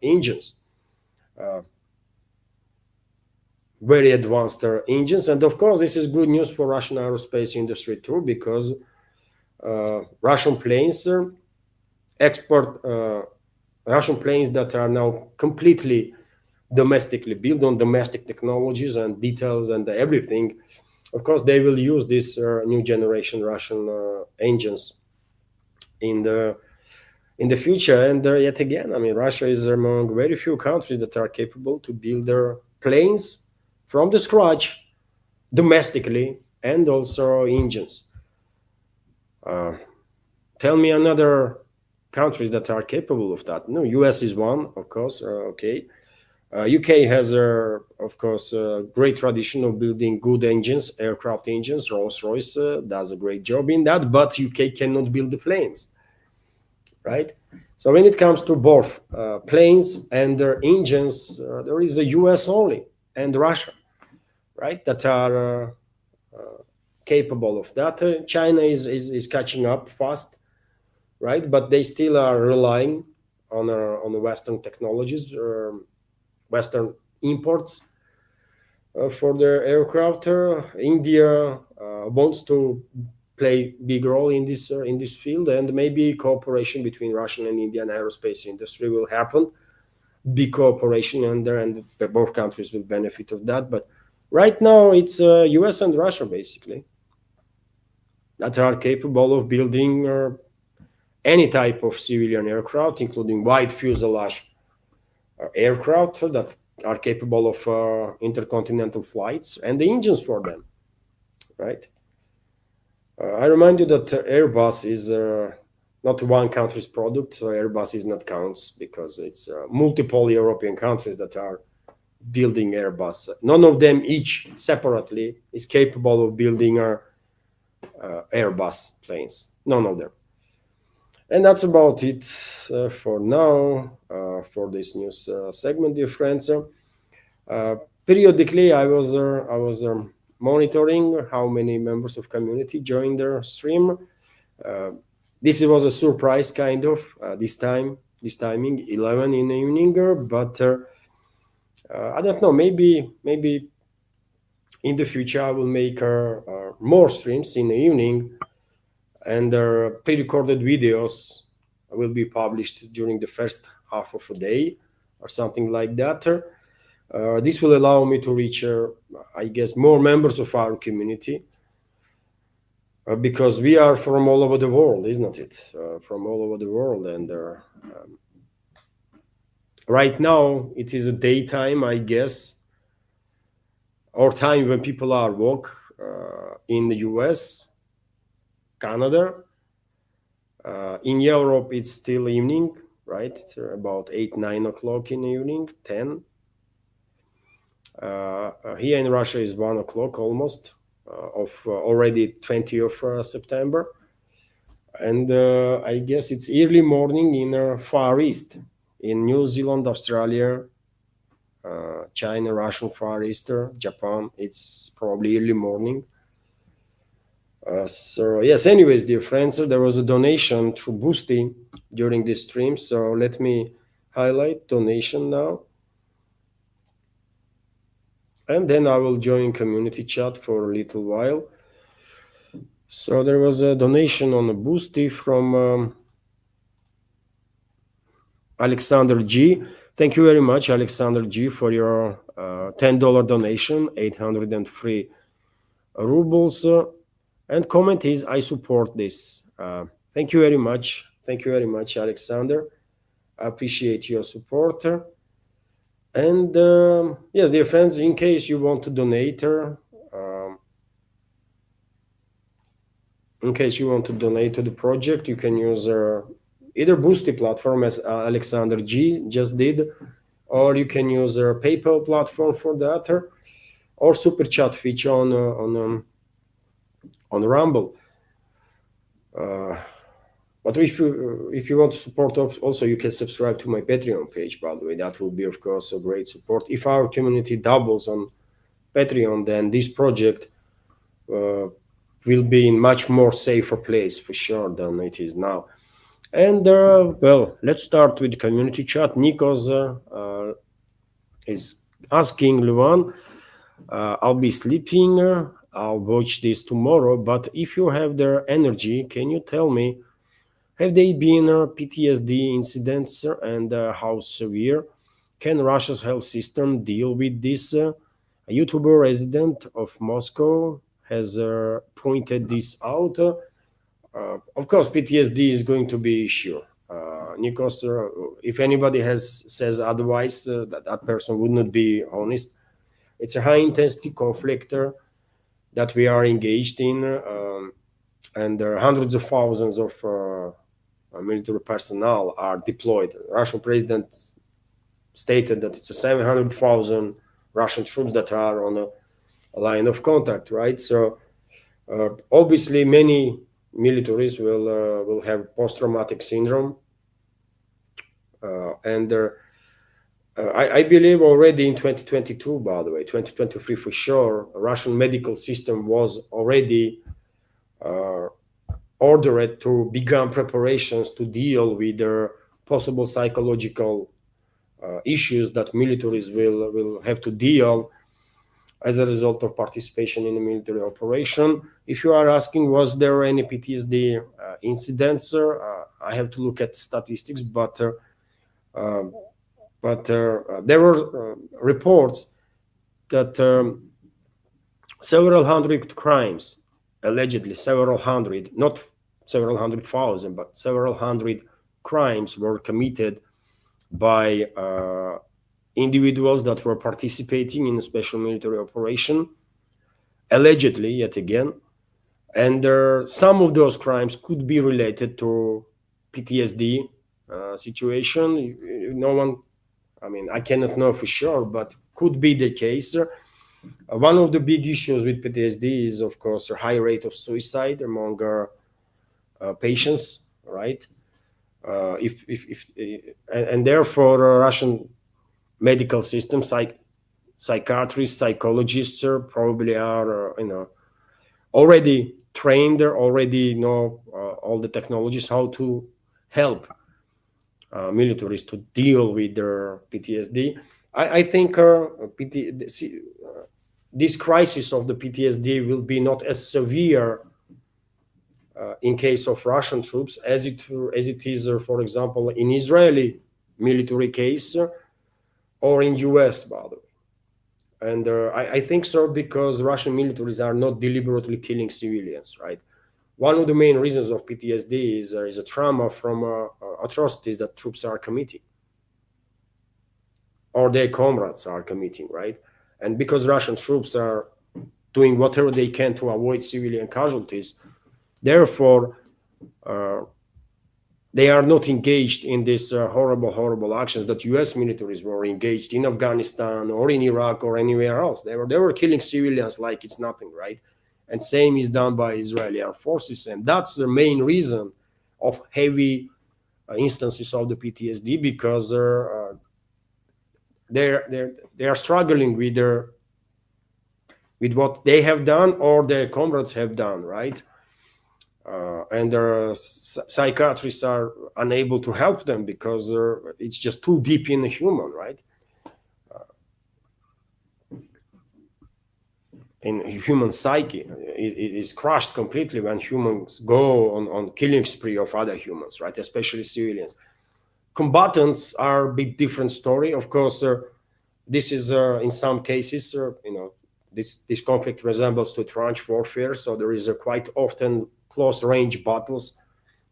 Speaker 1: engines. Very advanced engines. And of course, this is good news for Russian aerospace industry too, because Russian planes Russian planes that are now completely domestically built on domestic technologies and details and everything. Of course, they will use this new generation Russian engines in the future. And yet again, I mean, Russia is among very few countries that are capable to build their planes from the scratch domestically, and also engines. Tell me another countries that are capable of that. No, US is one, of course. Okay. UK has, of course, a great tradition of building good engines, aircraft engines. Rolls-Royce does a great job in that, but UK cannot build the planes, right? So when it comes to both planes and their engines, there is the US only and Russia, right, that are capable of that. China is catching up fast, right? But they still are relying on the Western technologies, Western imports for their aircraft. India wants to play big role in this field, and maybe cooperation between Russian and Indian aerospace industry will happen. Big cooperation, and both countries will benefit of that. But right now, it's US and Russia basically that are capable of building any type of civilian aircraft, including wide fuselage aircraft that are capable of intercontinental flights and the engines for them, right? I remind you that Airbus is not one country's product. So Airbus is not counts because it's multiple European countries that are building Airbus. None of them each separately is capable of building Airbus planes. None of them. And that's about it for now for this news segment, dear friends. Periodically, I was monitoring how many members of community joined their stream. This was a surprise, kind of, this timing, 11 in the evening. But I don't know. Maybe in the future I will make more streams in the evening, and pre-recorded videos will be published during the first half of a day or something like that. This will allow me to reach, I guess, more members of our community. because we are from all over the world, isn't it? From all over the world, and right now it is a daytime, I guess, or time when people are woke in the US, Canada. In Europe, it's still evening, right? It's about 8, 9 o'clock in the evening, 10. Here in Russia is 1 o'clock almost of already 20th of September. And I guess it's early morning in Far East, in New Zealand, Australia, China, Russian Far East, Japan. It's probably early morning. So yes, anyways, dear friends, there was a donation through Boosty during this stream. So let me highlight donation now. And then I will join community chat for a little while. So there was a donation on a Boosty from Alexander G. Thank you very much, Alexander G, for your $10 donation, 803 rubles. And comment is, I support this. Thank you very much. Thank you very much, Alexander. I appreciate your support. And yes, dear friends, in case you want to donate, to the project, you can use either Boosty platform, as Alexander G just did, or you can use a PayPal platform for that, or super chat feature on Rumble. But if you want to support also, you can subscribe to my Patreon page, by the way. That will be, of course, a great support. If our community doubles on Patreon, then this project will be in much more safer place for sure than it is now. And well, let's start with the community chat. Nikos is asking Luan, I'll be sleeping, I'll watch this tomorrow, but if you have their energy, can you tell me, have they been PTSD incidents, and how severe? Can Russia's health system deal with this? A YouTuber resident of Moscow has pointed this out. Of course, PTSD is going to be issue. Nikos, if anybody says otherwise, that person would not be honest. It's a high-intensity conflict that we are engaged in, and there are hundreds of thousands of military personnel are deployed. The Russian president stated that it's 700,000 Russian troops that are on a line of contact, right? So obviously many militaries will have post-traumatic syndrome, and I believe already in 2022, by the way, 2023 for sure, Russian medical system was already ordered to begin preparations to deal with the possible psychological issues that militaries will have to deal as a result of participation in a military operation. If you are asking, was there any PTSD incidents, I have to look at statistics, but there were reports that several hundred crimes, allegedly several hundred, not several hundred thousand, but several hundred crimes were committed by individuals that were participating in a special military operation, allegedly, yet again. And some of those crimes could be related to PTSD situation. No one, I mean, I cannot know for sure, but could be the case. One of the big issues with PTSD is, of course, a high rate of suicide among patients, right? And therefore, Russian medical system, psychiatrists, psychologists probably are, already trained, already know all the technologies, how to help militaries to deal with their PTSD. I think this crisis of the PTSD will be not as severe in case of Russian troops as it is, for example, in Israeli military case or in US, by the way. And I think so because Russian militaries are not deliberately killing civilians, right? one of the main reasons of PTSD is a trauma from atrocities that troops are committing or their comrades are committing, right? And because Russian troops are doing whatever they can to avoid civilian casualties, therefore, they are not engaged in these horrible actions that U.S. militaries were engaged in Afghanistan or in Iraq or anywhere else. They were killing civilians like it's nothing, right? And same is done by Israeli armed forces, and that's the main reason of heavy instances of the PTSD, because they are struggling with what they have done or their comrades have done, right? And their psychiatrists are unable to help them because it's just too deep in the human, right? In human psyche, it is crushed completely when humans go on killing spree of other humans, right? Especially civilians. Combatants are a bit different story, of course. This is in some cases, this conflict resembles to trench warfare, so there is quite often close range battles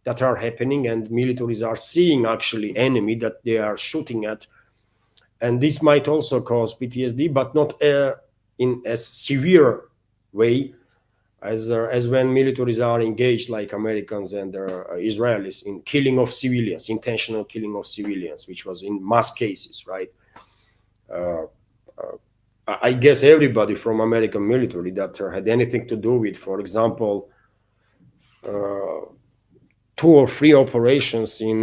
Speaker 1: that are happening, and militaries are seeing actually enemy that they are shooting at, and this might also cause PTSD, but not in a severe way as when militaries are engaged, like Americans and Israelis, in killing of civilians, intentional killing of civilians, which was in mass cases, right? I guess everybody from American military that had anything to do with, for example, 2 or 3 operations in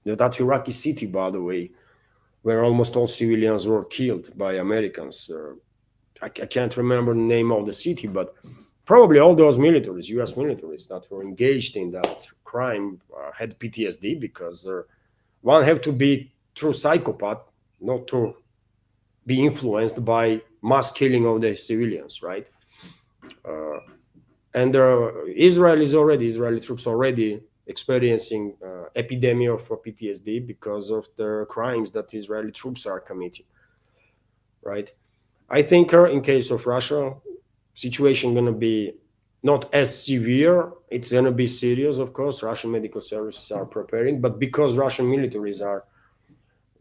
Speaker 1: that Iraqi city, by the way, where almost all civilians were killed by Americans. I can't remember the name of the city, but probably all those militaries, U.S. militaries that were engaged in that crime had PTSD, because one have to be true psychopath not to be influenced by mass killing of the civilians, right? And Israeli troops already experiencing epidemic of PTSD because of the crimes that Israeli troops are committing, right? I think in case of Russia, situation going to be not as severe. It's going to be serious, of course. Russian medical services are preparing, but because Russian militaries are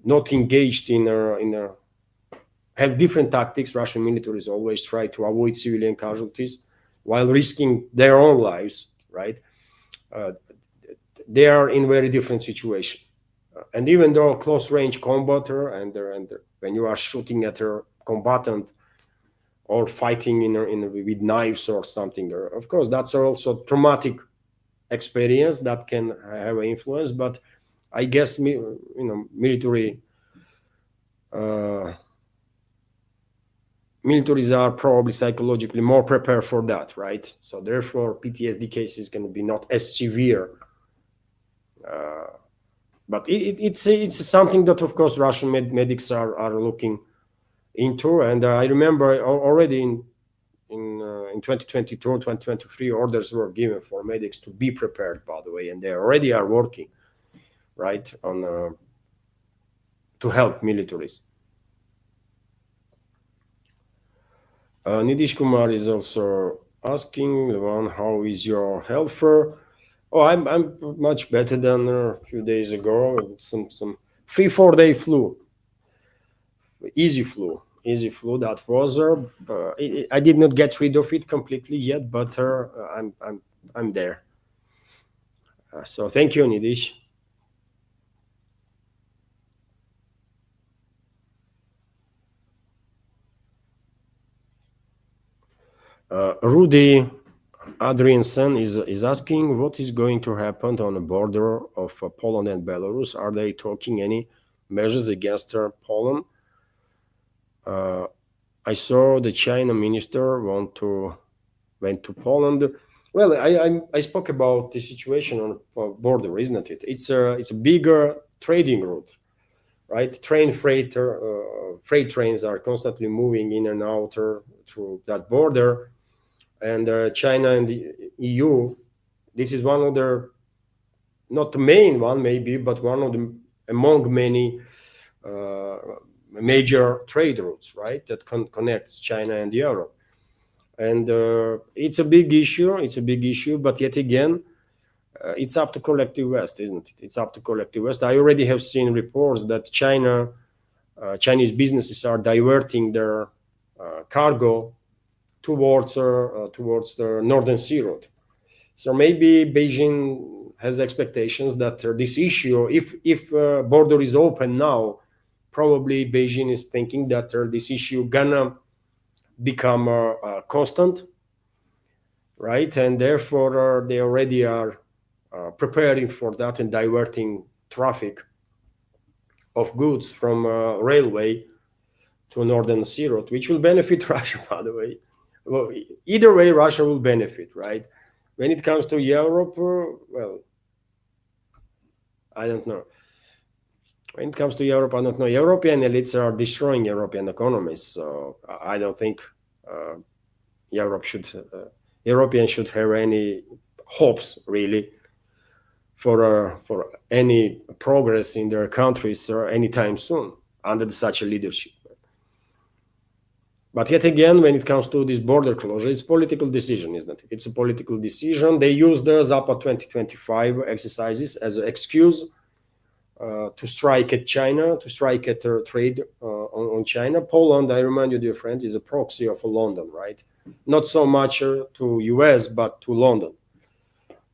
Speaker 1: not engaged have different tactics. Russian militaries always try to avoid civilian casualties while risking their own lives, right? They are in very different situation. And even though close-range combater and when you are shooting at a combatant or fighting with knives or something, of course, that's also traumatic experience that can have an influence. But I guess militaries are probably psychologically more prepared for that, right? So therefore, PTSD case is going to be not as severe. But it's something that, of course, Russian medics are looking into. And I remember already in 2022, 2023, orders were given for medics to be prepared, by the way, and they already are working, right, on to help militaries. Nidish Kumar is also asking, Levan, how is your health? Oh, I'm much better than a few days ago. Some 3-4 day flu, easy flu that was. I did not get rid of it completely yet, but I'm there. So thank you, Nidish. Rudy Adriansen is asking, what is going to happen on the border of Poland and Belarus? Are they taking any measures against Poland? I saw the China minister went to Poland. Well, I spoke about the situation on the border, isn't it? It's a bigger trading route, right? Freight trains are constantly moving in and out through that border. And China and the EU, this is one of the, not the main one maybe, but one of the among many major trade routes, right, that connects China and Europe. And it's a big issue. It's a big issue. But yet again, it's up to collective West, isn't it? It's up to collective West. I already have seen reports that Chinese businesses are diverting their cargo towards the Northern Sea route. So maybe Beijing has expectations that this issue, if border is open now, probably Beijing is thinking that this issue gonna become constant, right? And therefore they already are preparing for that and diverting traffic of goods from railway to Northern Sea route, which will benefit Russia, by the way. Well, either way, Russia will benefit, right? When it comes to Europe, well, I don't know. When it comes to Europe, I don't know. European elites are destroying European economies, so I don't think Europeans should have any hopes really for any progress in their countries or anytime soon under such a leadership. But yet again, when it comes to this border closure, it's a political decision, isn't it? It's a political decision. They use the Zapad 2025 exercises as an excuse to strike at China, to strike at trade on China. Poland, I remind you, dear friends, is a proxy of London, right? Not so much to US, but to London.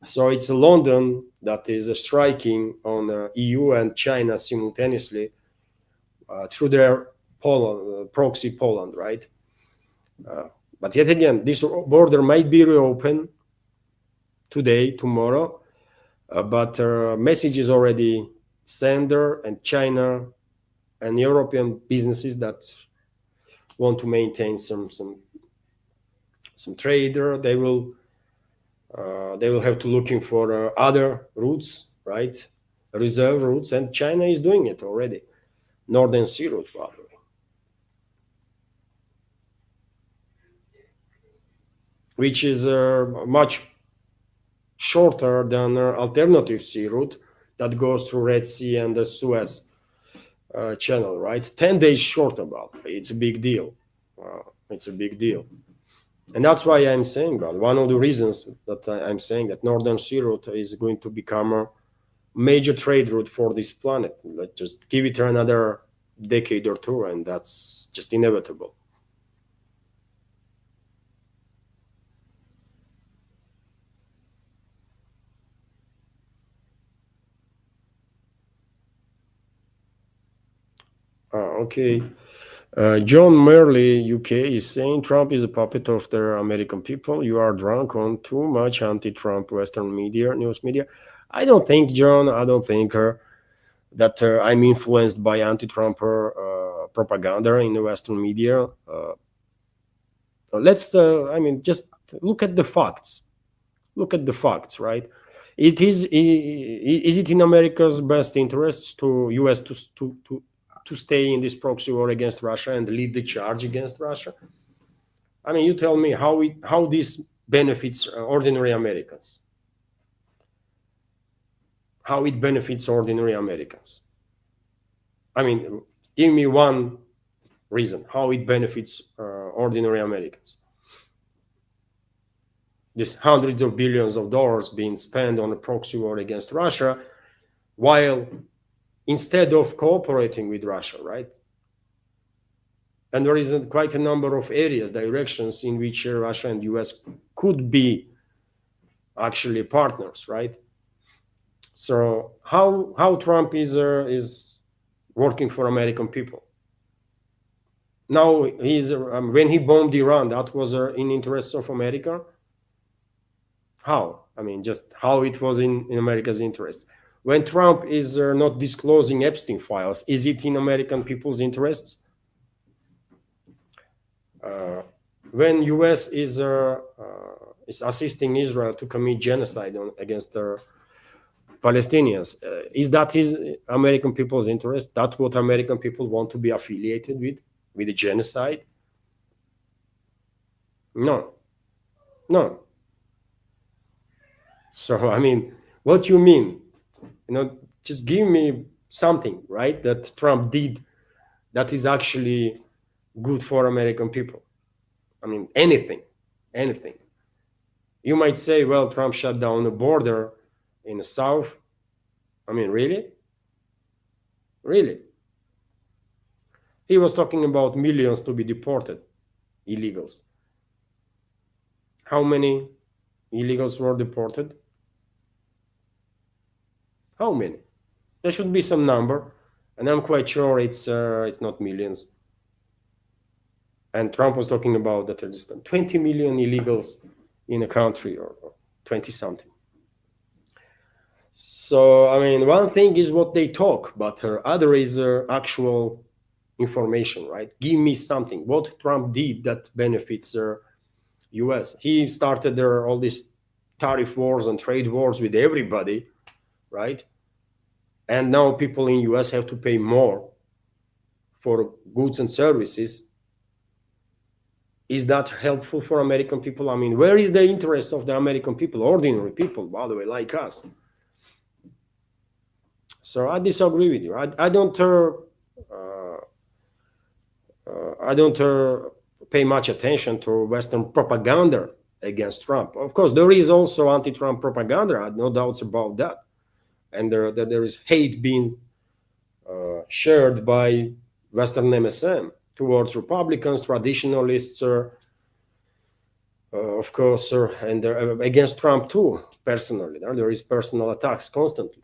Speaker 1: So it's London that is striking on EU and China simultaneously through their proxy Poland, right? But yet again, this border might be reopened today, tomorrow, but message is already sent there, and China and European businesses that want to maintain some trade there, they will have to looking for other routes, right? Reserve routes, and China is doing it already. Northern Sea route, by the way. Which is much shorter than alternative sea route that goes through Red Sea and the Suez Channel, right? 10 days shorter, but it's a big deal. It's a big deal. And that's why I'm saying that one of the reasons that I'm saying that Northern Sea route is going to become a major trade route for this planet. Let's just give it another decade or two, and that's just inevitable. Okay. John Merley, UK, is saying Trump is a puppet of the American people. You are drunk on too much anti-Trump Western media, news media. I don't think, John, I don't think that I'm influenced by anti-Trump propaganda in the Western media. Just look at the facts. Look at the facts, right? Is it in America's best interests to U.S. to stay in this proxy war against Russia and lead the charge against Russia? I mean, you tell me how this benefits ordinary Americans. How it benefits ordinary Americans. I mean, give me one reason how it benefits ordinary Americans. This hundreds of billions of dollars being spent on a proxy war against Russia, while instead of cooperating with Russia, right? And there is quite a number of areas, directions in which Russia and US could be actually partners, right? So how Trump is working for American people? Now he's when he bombed Iran, that was in interests of America. How? I mean, just how it was in America's interest. When Trump is not disclosing Epstein files, is it in American people's interests? When U.S. is assisting Israel to commit genocide against Palestinians, is that American people's interest? That's what American people want to be affiliated with the genocide? No. So, I mean, what you mean? Just give me something, right, that Trump did that is actually good for American people. I mean, anything. anything. You might say, well, Trump shut down the border in the south. I mean, really? Really? He was talking about millions to be deported, illegals. How many illegals were deported? How many? There should be some number, and I'm quite sure it's not millions. And Trump was talking about that there's 20 million illegals in a country, or 20 something. So, I mean, one thing is what they talk, but other is actual information, right? Give me something. What Trump did that benefits US. He started all these tariff wars and trade wars with everybody, right? And now people in US have to pay more for goods and services. Is that helpful for American people? I mean, where is the interest of the American people, ordinary people, by the way, like us? So I disagree with you. I don't pay much attention to Western propaganda against Trump. Of course, there is also anti-Trump propaganda. I have no doubts about that. And there is hate being shared by Western MSM towards Republicans, traditionalists, of course, and against Trump too, personally. There is personal attacks constantly.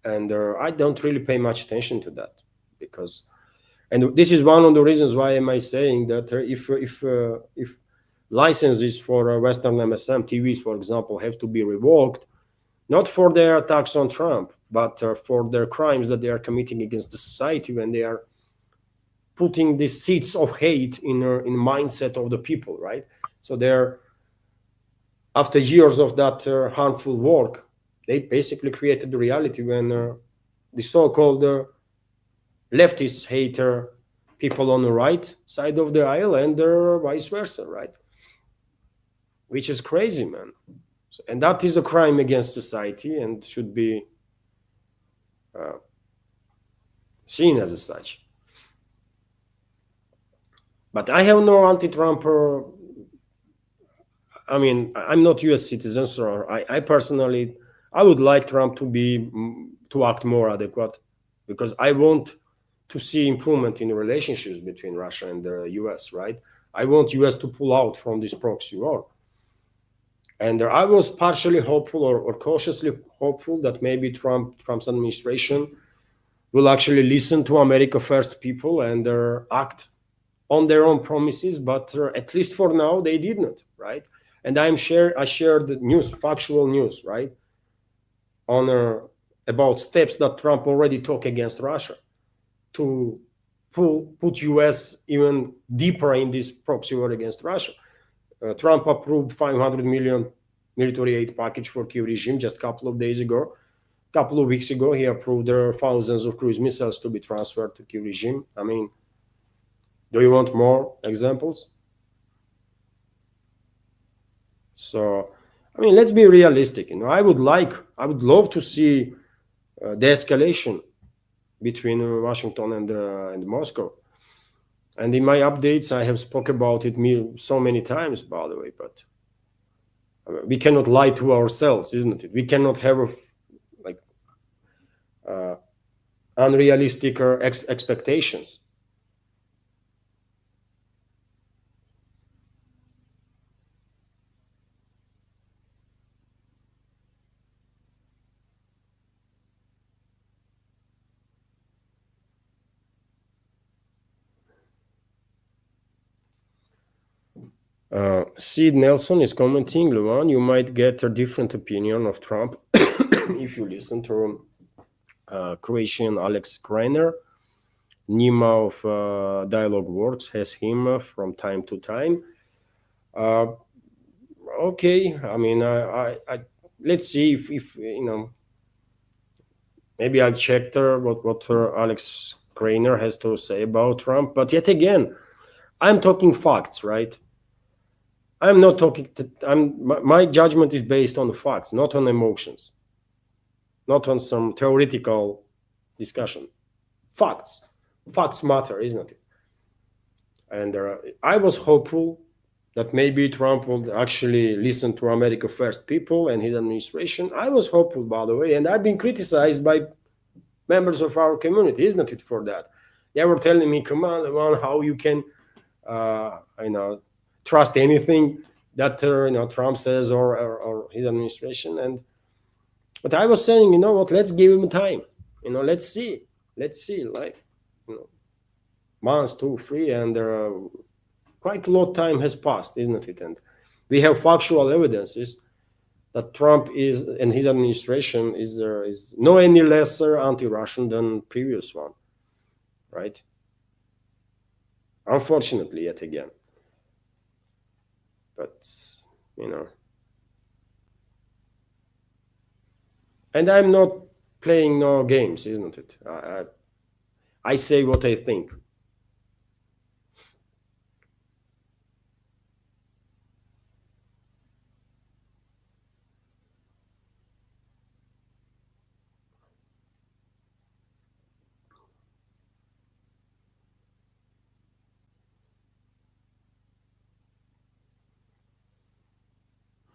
Speaker 1: And I don't really pay much attention to that, because, and this is one of the reasons why am I saying that if licenses for Western MSM TVs, for example, have to be revoked, not for their attacks on Trump, but for their crimes that they are committing against the society when they are putting these seeds of hate in mindset of the people, right? So they're, after years of that harmful work, they basically created the reality when the so-called leftists hate people on the right side of the aisle and vice versa, right? Which is crazy, man. So, and that is a crime against society and should be seen as such. But I have no anti-Trump. I mean, I'm not U.S. citizen, so I personally, I would like Trump to act more adequate, because I want to see improvement in the relationships between Russia and the U.S. Right? I want U.S. to pull out from this proxy war. And I was partially hopeful or cautiously hopeful that maybe Trump's administration will actually listen to America First people and act on their own promises. But at least for now, they did not, right? And I shared the news, factual news, right, on about steps that Trump already took against Russia to put U.S. even deeper in this proxy war against Russia. Trump approved $500 million military aid package for Kyiv regime just a couple of days ago. A couple of weeks ago, he approved thousands of cruise missiles to be transferred to Kyiv regime. I mean, do you want more examples? So, I mean, let's be realistic. I would love to see de-escalation between Washington and Moscow. And in my updates, I have spoke about it so many times, by the way. But we cannot lie to ourselves, isn't it? We cannot have unrealistic expectations. Sid Nelson is commenting, Luan, you might get a different opinion of Trump if you listen to Croatian Alex Kreiner. Nima of Dialogue Works has him from time to time. Okay, I mean, I let's see if maybe I'll check what Alex Kreiner has to say about Trump. But yet again, I'm talking facts, right? I'm not talking. My judgment is based on the facts, not on emotions, not on some theoretical discussion. Facts matter, isn't it? And I was hopeful that maybe Trump will actually listen to America First people and his administration. I was hopeful, by the way, and I've been criticized by members of our community, isn't it, for that? They were telling me, come on, how you can, trust anything that Trump says or his administration. But I was saying, you know what? Let's give him time. Let's see, like, months, 2, 3, and quite a lot of time has passed, isn't it? And we have factual evidences that Trump is and his administration is no any lesser anti-Russian than previous one, right? Unfortunately, yet again. But and I'm not playing no games, isn't it? I say what I think.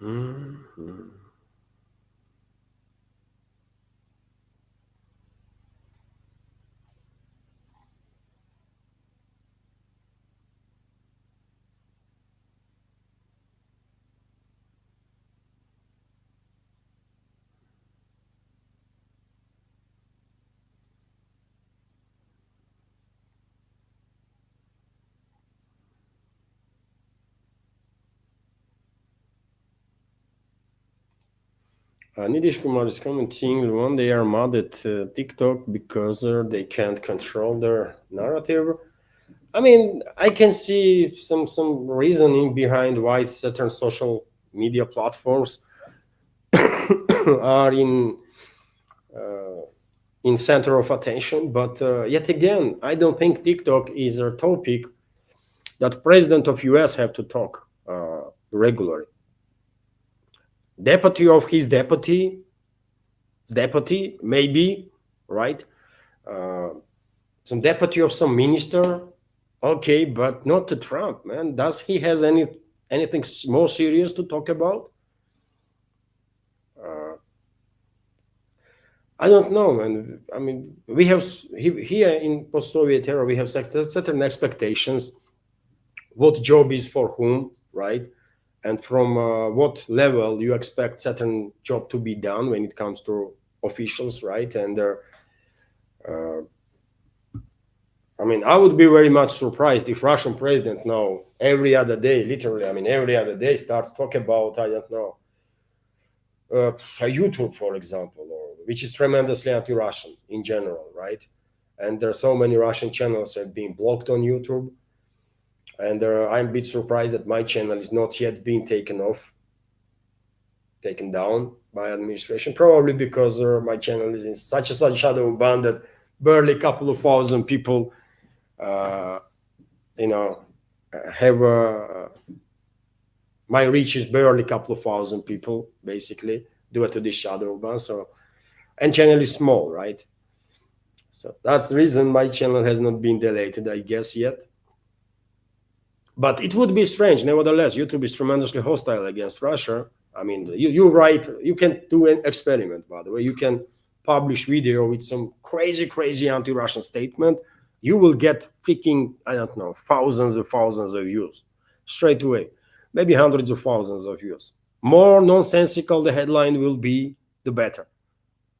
Speaker 1: Mm-hmm. Nidish Kumar is commenting, one, they are mad at TikTok because they can't control their narrative. I mean, I can see some reasoning behind why certain social media platforms are in center of attention. But yet again, I don't think TikTok is a topic that president of US have to talk regularly. Deputy of his deputy, maybe, right? Some deputy of some minister, okay, but not to Trump, man. Does he has anything more serious to talk about? I don't know, man. I mean, we have here in post-Soviet era, we have certain expectations. What job is for whom, right? And from what level you expect certain job to be done when it comes to officials, right? And I mean, I would be very much surprised if Russian president now every other day, literally, I mean, every other day starts talking about, I don't know, YouTube, for example, which is tremendously anti-Russian in general, right? And there are so many Russian channels that have been blocked on YouTube. And I'm a bit surprised that my channel is not yet being taken down by administration, probably because my channel is in such a shadow ban that barely a couple of thousand people, have my reach is barely a couple of thousand people, basically, due to this shadow ban. So, and channel is small, right? So that's the reason my channel has not been deleted, I guess, yet. But it would be strange, nevertheless. YouTube is tremendously hostile against Russia. I mean, you write, you can do an experiment, by the way. You can publish video with some crazy anti-Russian statement. You will get freaking, I don't know, thousands of views straight away. Maybe hundreds of thousands of views. More nonsensical the headline will be, the better.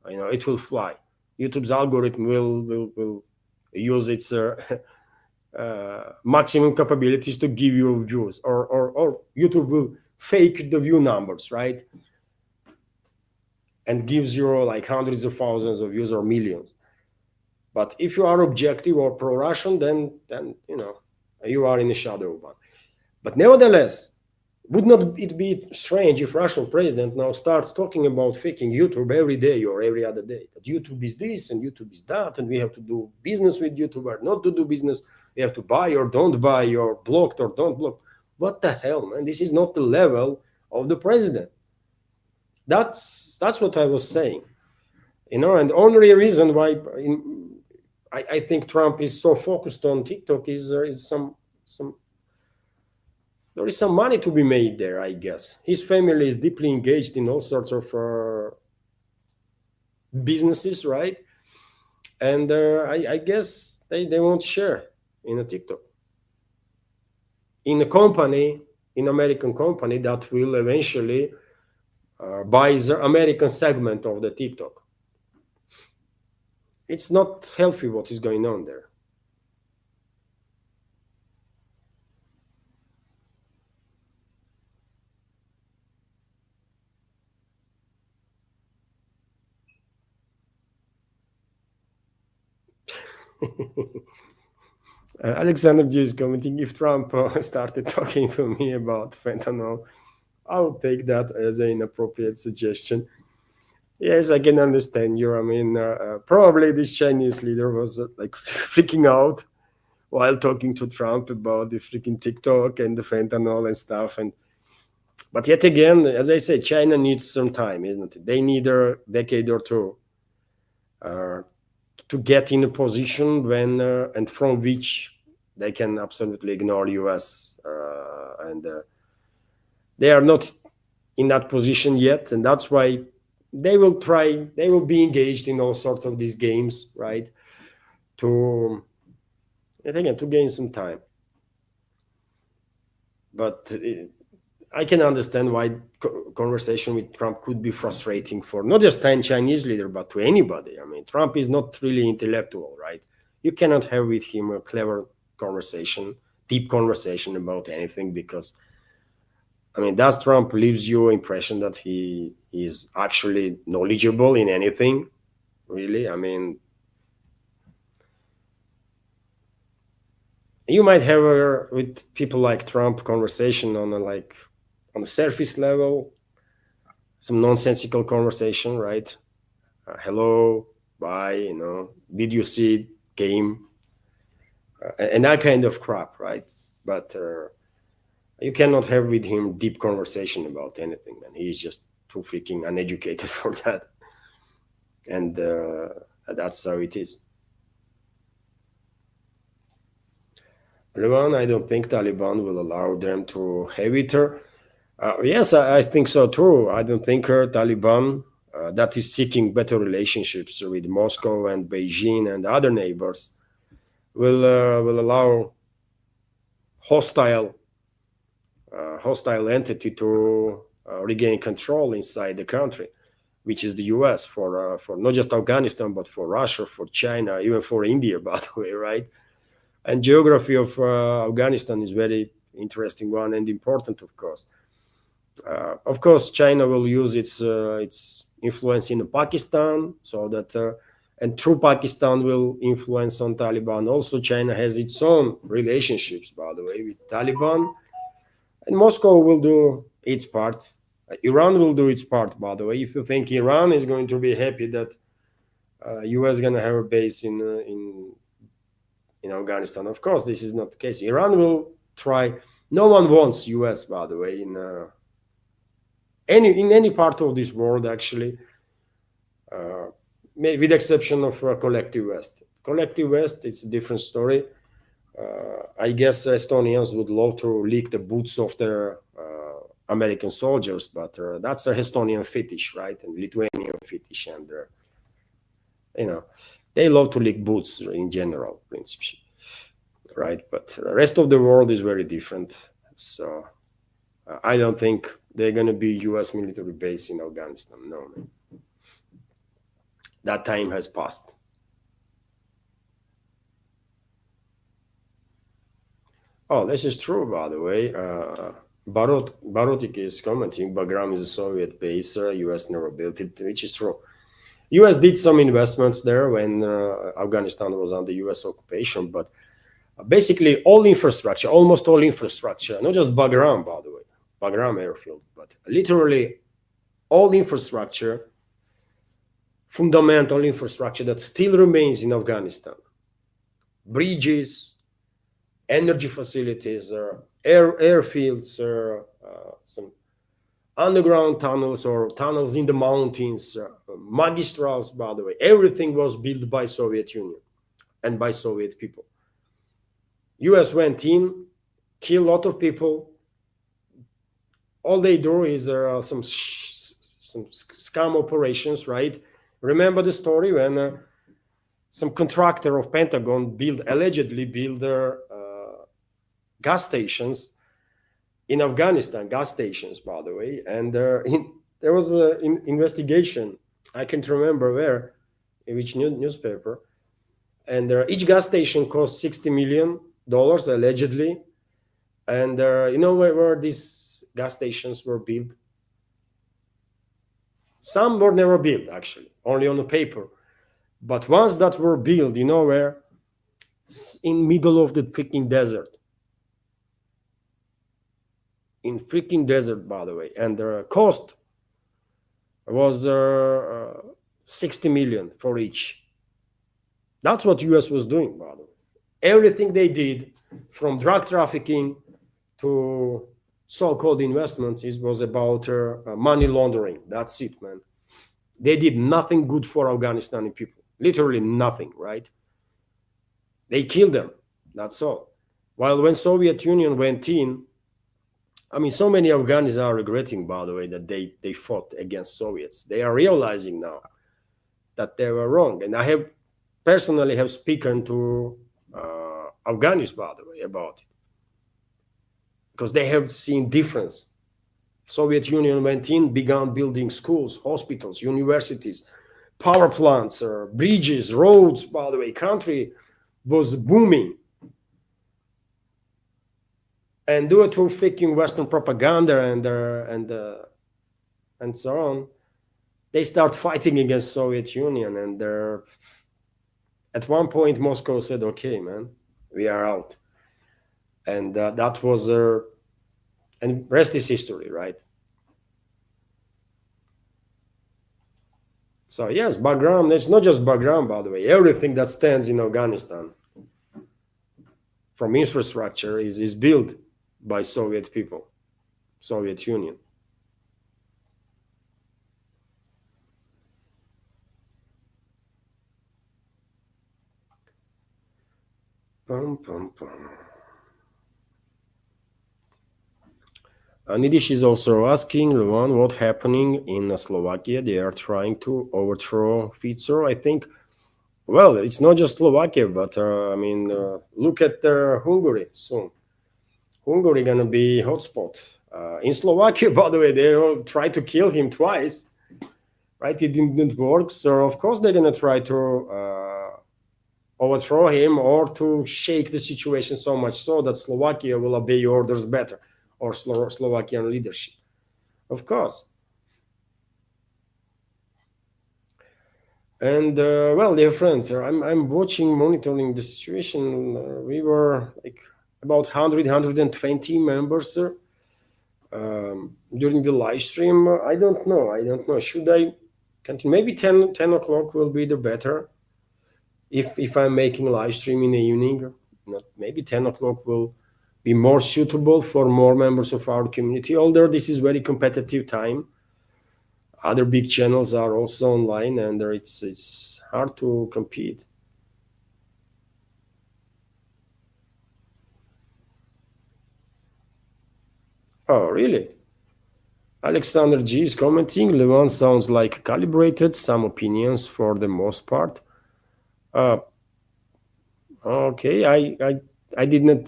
Speaker 1: It will fly. YouTube's algorithm will use its maximum capabilities to give you views, or YouTube will fake the view numbers, right? And gives you like hundreds of thousands of views or millions. But if you are objective or pro-Russian, then you are in a shadow ban. But nevertheless, would not it be strange if Russian president now starts talking about faking YouTube every day or every other day? That YouTube is this and YouTube is that, and we have to do business with YouTube or not to do business. We have to buy or don't buy, or blocked or don't block. What the hell, man? This is not the level of the president. That's what I was saying. And the only reason why I think Trump is so focused on TikTok is some there is some money to be made there, I guess. His family is deeply engaged in all sorts of businesses, right? And I guess they won't share in a TikTok. In a company, in American company that will eventually buy the American segment of the TikTok. It's not healthy what is going on there. Alexander G is commenting, if Trump started talking to me about fentanyl, I would take that as an inappropriate suggestion. Yes, I can understand you. I mean, probably this Chinese leader was like freaking out while talking to Trump about the freaking TikTok and the fentanyl and stuff. But yet again, as I said, China needs some time, isn't it? They need a decade or two to get in a position when and from which they can absolutely ignore US, and they are not in that position yet, and that's why they will be engaged in all sorts of these games, right, to gain some time. But I can understand why conversation with Trump could be frustrating for not just a Chinese leader, but to anybody. I mean, Trump is not really intellectual, right? You cannot have with him a clever conversation, deep conversation about anything, because, I mean, does Trump leaves you impression that he is actually knowledgeable in anything? Really? I mean, you might have with people like Trump conversation on a surface level, some nonsensical conversation, right? Hello, bye, did you see game? And that kind of crap, right? But you cannot have with him deep conversation about anything, man. He's just too freaking uneducated for that. And that's how it is. Taliban, I don't think Taliban will allow them to have it. Yes, I think so too. I don't think Taliban, that is seeking better relationships with Moscow and Beijing and other neighbors, will allow hostile entity to regain control inside the country, which is the US, for not just Afghanistan, but for Russia, for China, even for India, by the way, right? And geography of Afghanistan is very interesting one and important, of course. Of course, China will use its influence in Pakistan, so that and through Pakistan will influence on Taliban. Also, China has its own relationships, by the way, with Taliban, and Moscow will do its part. Iran will do its part, by the way. If you think Iran is going to be happy that US is going to have a base in Afghanistan, of course, this is not the case. Iran will try. No one wants US, by the way, in any part of this world, actually, with the exception of Collective West. Collective West, it's a different story. I guess Estonians would love to lick the boots of their American soldiers, but that's a Estonian fetish, right? And Lithuanian fetish, and they love to lick boots in general, principally, right? But the rest of the world is very different. So I don't think they're going to be U.S. military base in Afghanistan. No, man. That time has passed. Oh, this is true, by the way. Barotik is commenting, Bagram is a Soviet base. U.S. never built it, which is true. U.S. did some investments there when Afghanistan was under U.S. occupation, but basically almost all infrastructure, not just Bagram, by the way, Bagram airfield, but literally all infrastructure, fundamental infrastructure that still remains in Afghanistan, bridges, energy facilities, airfields, some underground tunnels or tunnels in the mountains, magistrals, by the way, everything was built by Soviet Union and by Soviet people. US went in, killed a lot of people, all they do is some scam operations, right? Remember the story when some contractor of Pentagon allegedly built gas stations in Afghanistan, gas stations, by the way, and there was an investigation. I can't remember where, in which newspaper, and each gas station cost $60 million allegedly. And you know where these gas stations were built? Some were never built, actually, only on the paper. But ones that were built, you know where? In middle of the freaking desert. In freaking desert, by the way. And the cost was 60 million for each. That's what US was doing, by the way. Everything they did, from drug trafficking to so-called investments, was about money laundering. That's it, man. They did nothing good for Afghanistani people. Literally nothing, right? They killed them. That's all. While when Soviet Union went in, I mean, so many Afghans are regretting, by the way, that they fought against Soviets. They are realizing now that they were wrong. And I have personally have spoken to Afghans, by the way, about it, because they have seen difference. Soviet Union went in, began building schools, hospitals, universities, power plants, bridges, roads. By the way, country was booming. And due to freaking Western propaganda and so on, they start fighting against Soviet Union. And at one point, Moscow said, "Okay, man, we are out." And that was and rest is history, right? So yes, background. It's not just background, by the way. Everything that stands in Afghanistan, from infrastructure, is built by Soviet people, Soviet Union. Pum, pum, pum. Nidish is also asking, Levan, what happening in Slovakia? They are trying to overthrow Fico, I think. Well, it's not just Slovakia, but I mean, look at Hungary soon. Hungary gonna be hotspot. In Slovakia, by the way, they all tried to kill him twice, right? It didn't work. So of course they're gonna try to overthrow him or to shake the situation so much so that Slovakia will obey orders better, or Slovakian leadership. Of course. And well, dear friends, I'm watching, monitoring the situation. We were like about 100, 120 members during the live stream. I don't know. Should I continue? Maybe 10 o'clock will be the better. If I'm making live stream in the evening, maybe 10 o'clock will be more suitable for more members of our community. Although this is very competitive time. Other big channels are also online, and it's hard to compete. Oh, really? Alexander G is commenting. Levan sounds like calibrated. Some opinions for the most part. Okay, I did not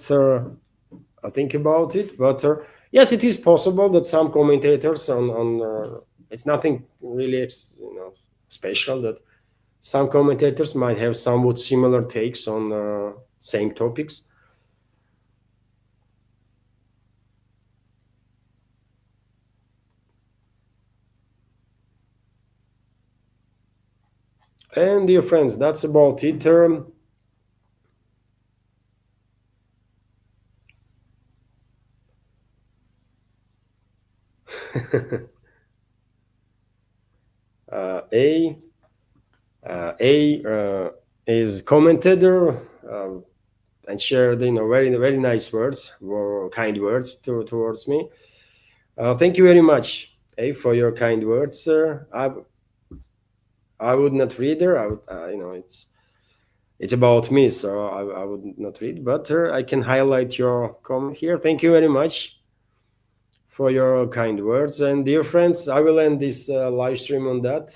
Speaker 1: think about it, but yes, it is possible that some commentators on it's nothing really special, that some commentators might have somewhat similar takes on same topics. And dear friends, that's about it. A is commented and shared, very nice words, or kind words towards me. Thank you very much, A, for your kind words, sir. I would not read her. I would, it's about me, so I would not read. But I can highlight your comment here. Thank you very much for your kind words. And dear friends, I will end this live stream on that.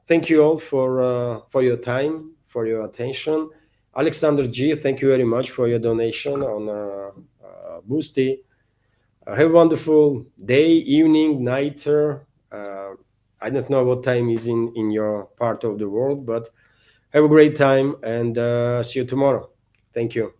Speaker 1: Thank you all for your time, for your attention. Alexander G, thank you very much for your donation on Boosty. Have a wonderful day, evening, night. I don't know what time is in your part of the world, but have a great time and see you tomorrow. Thank you.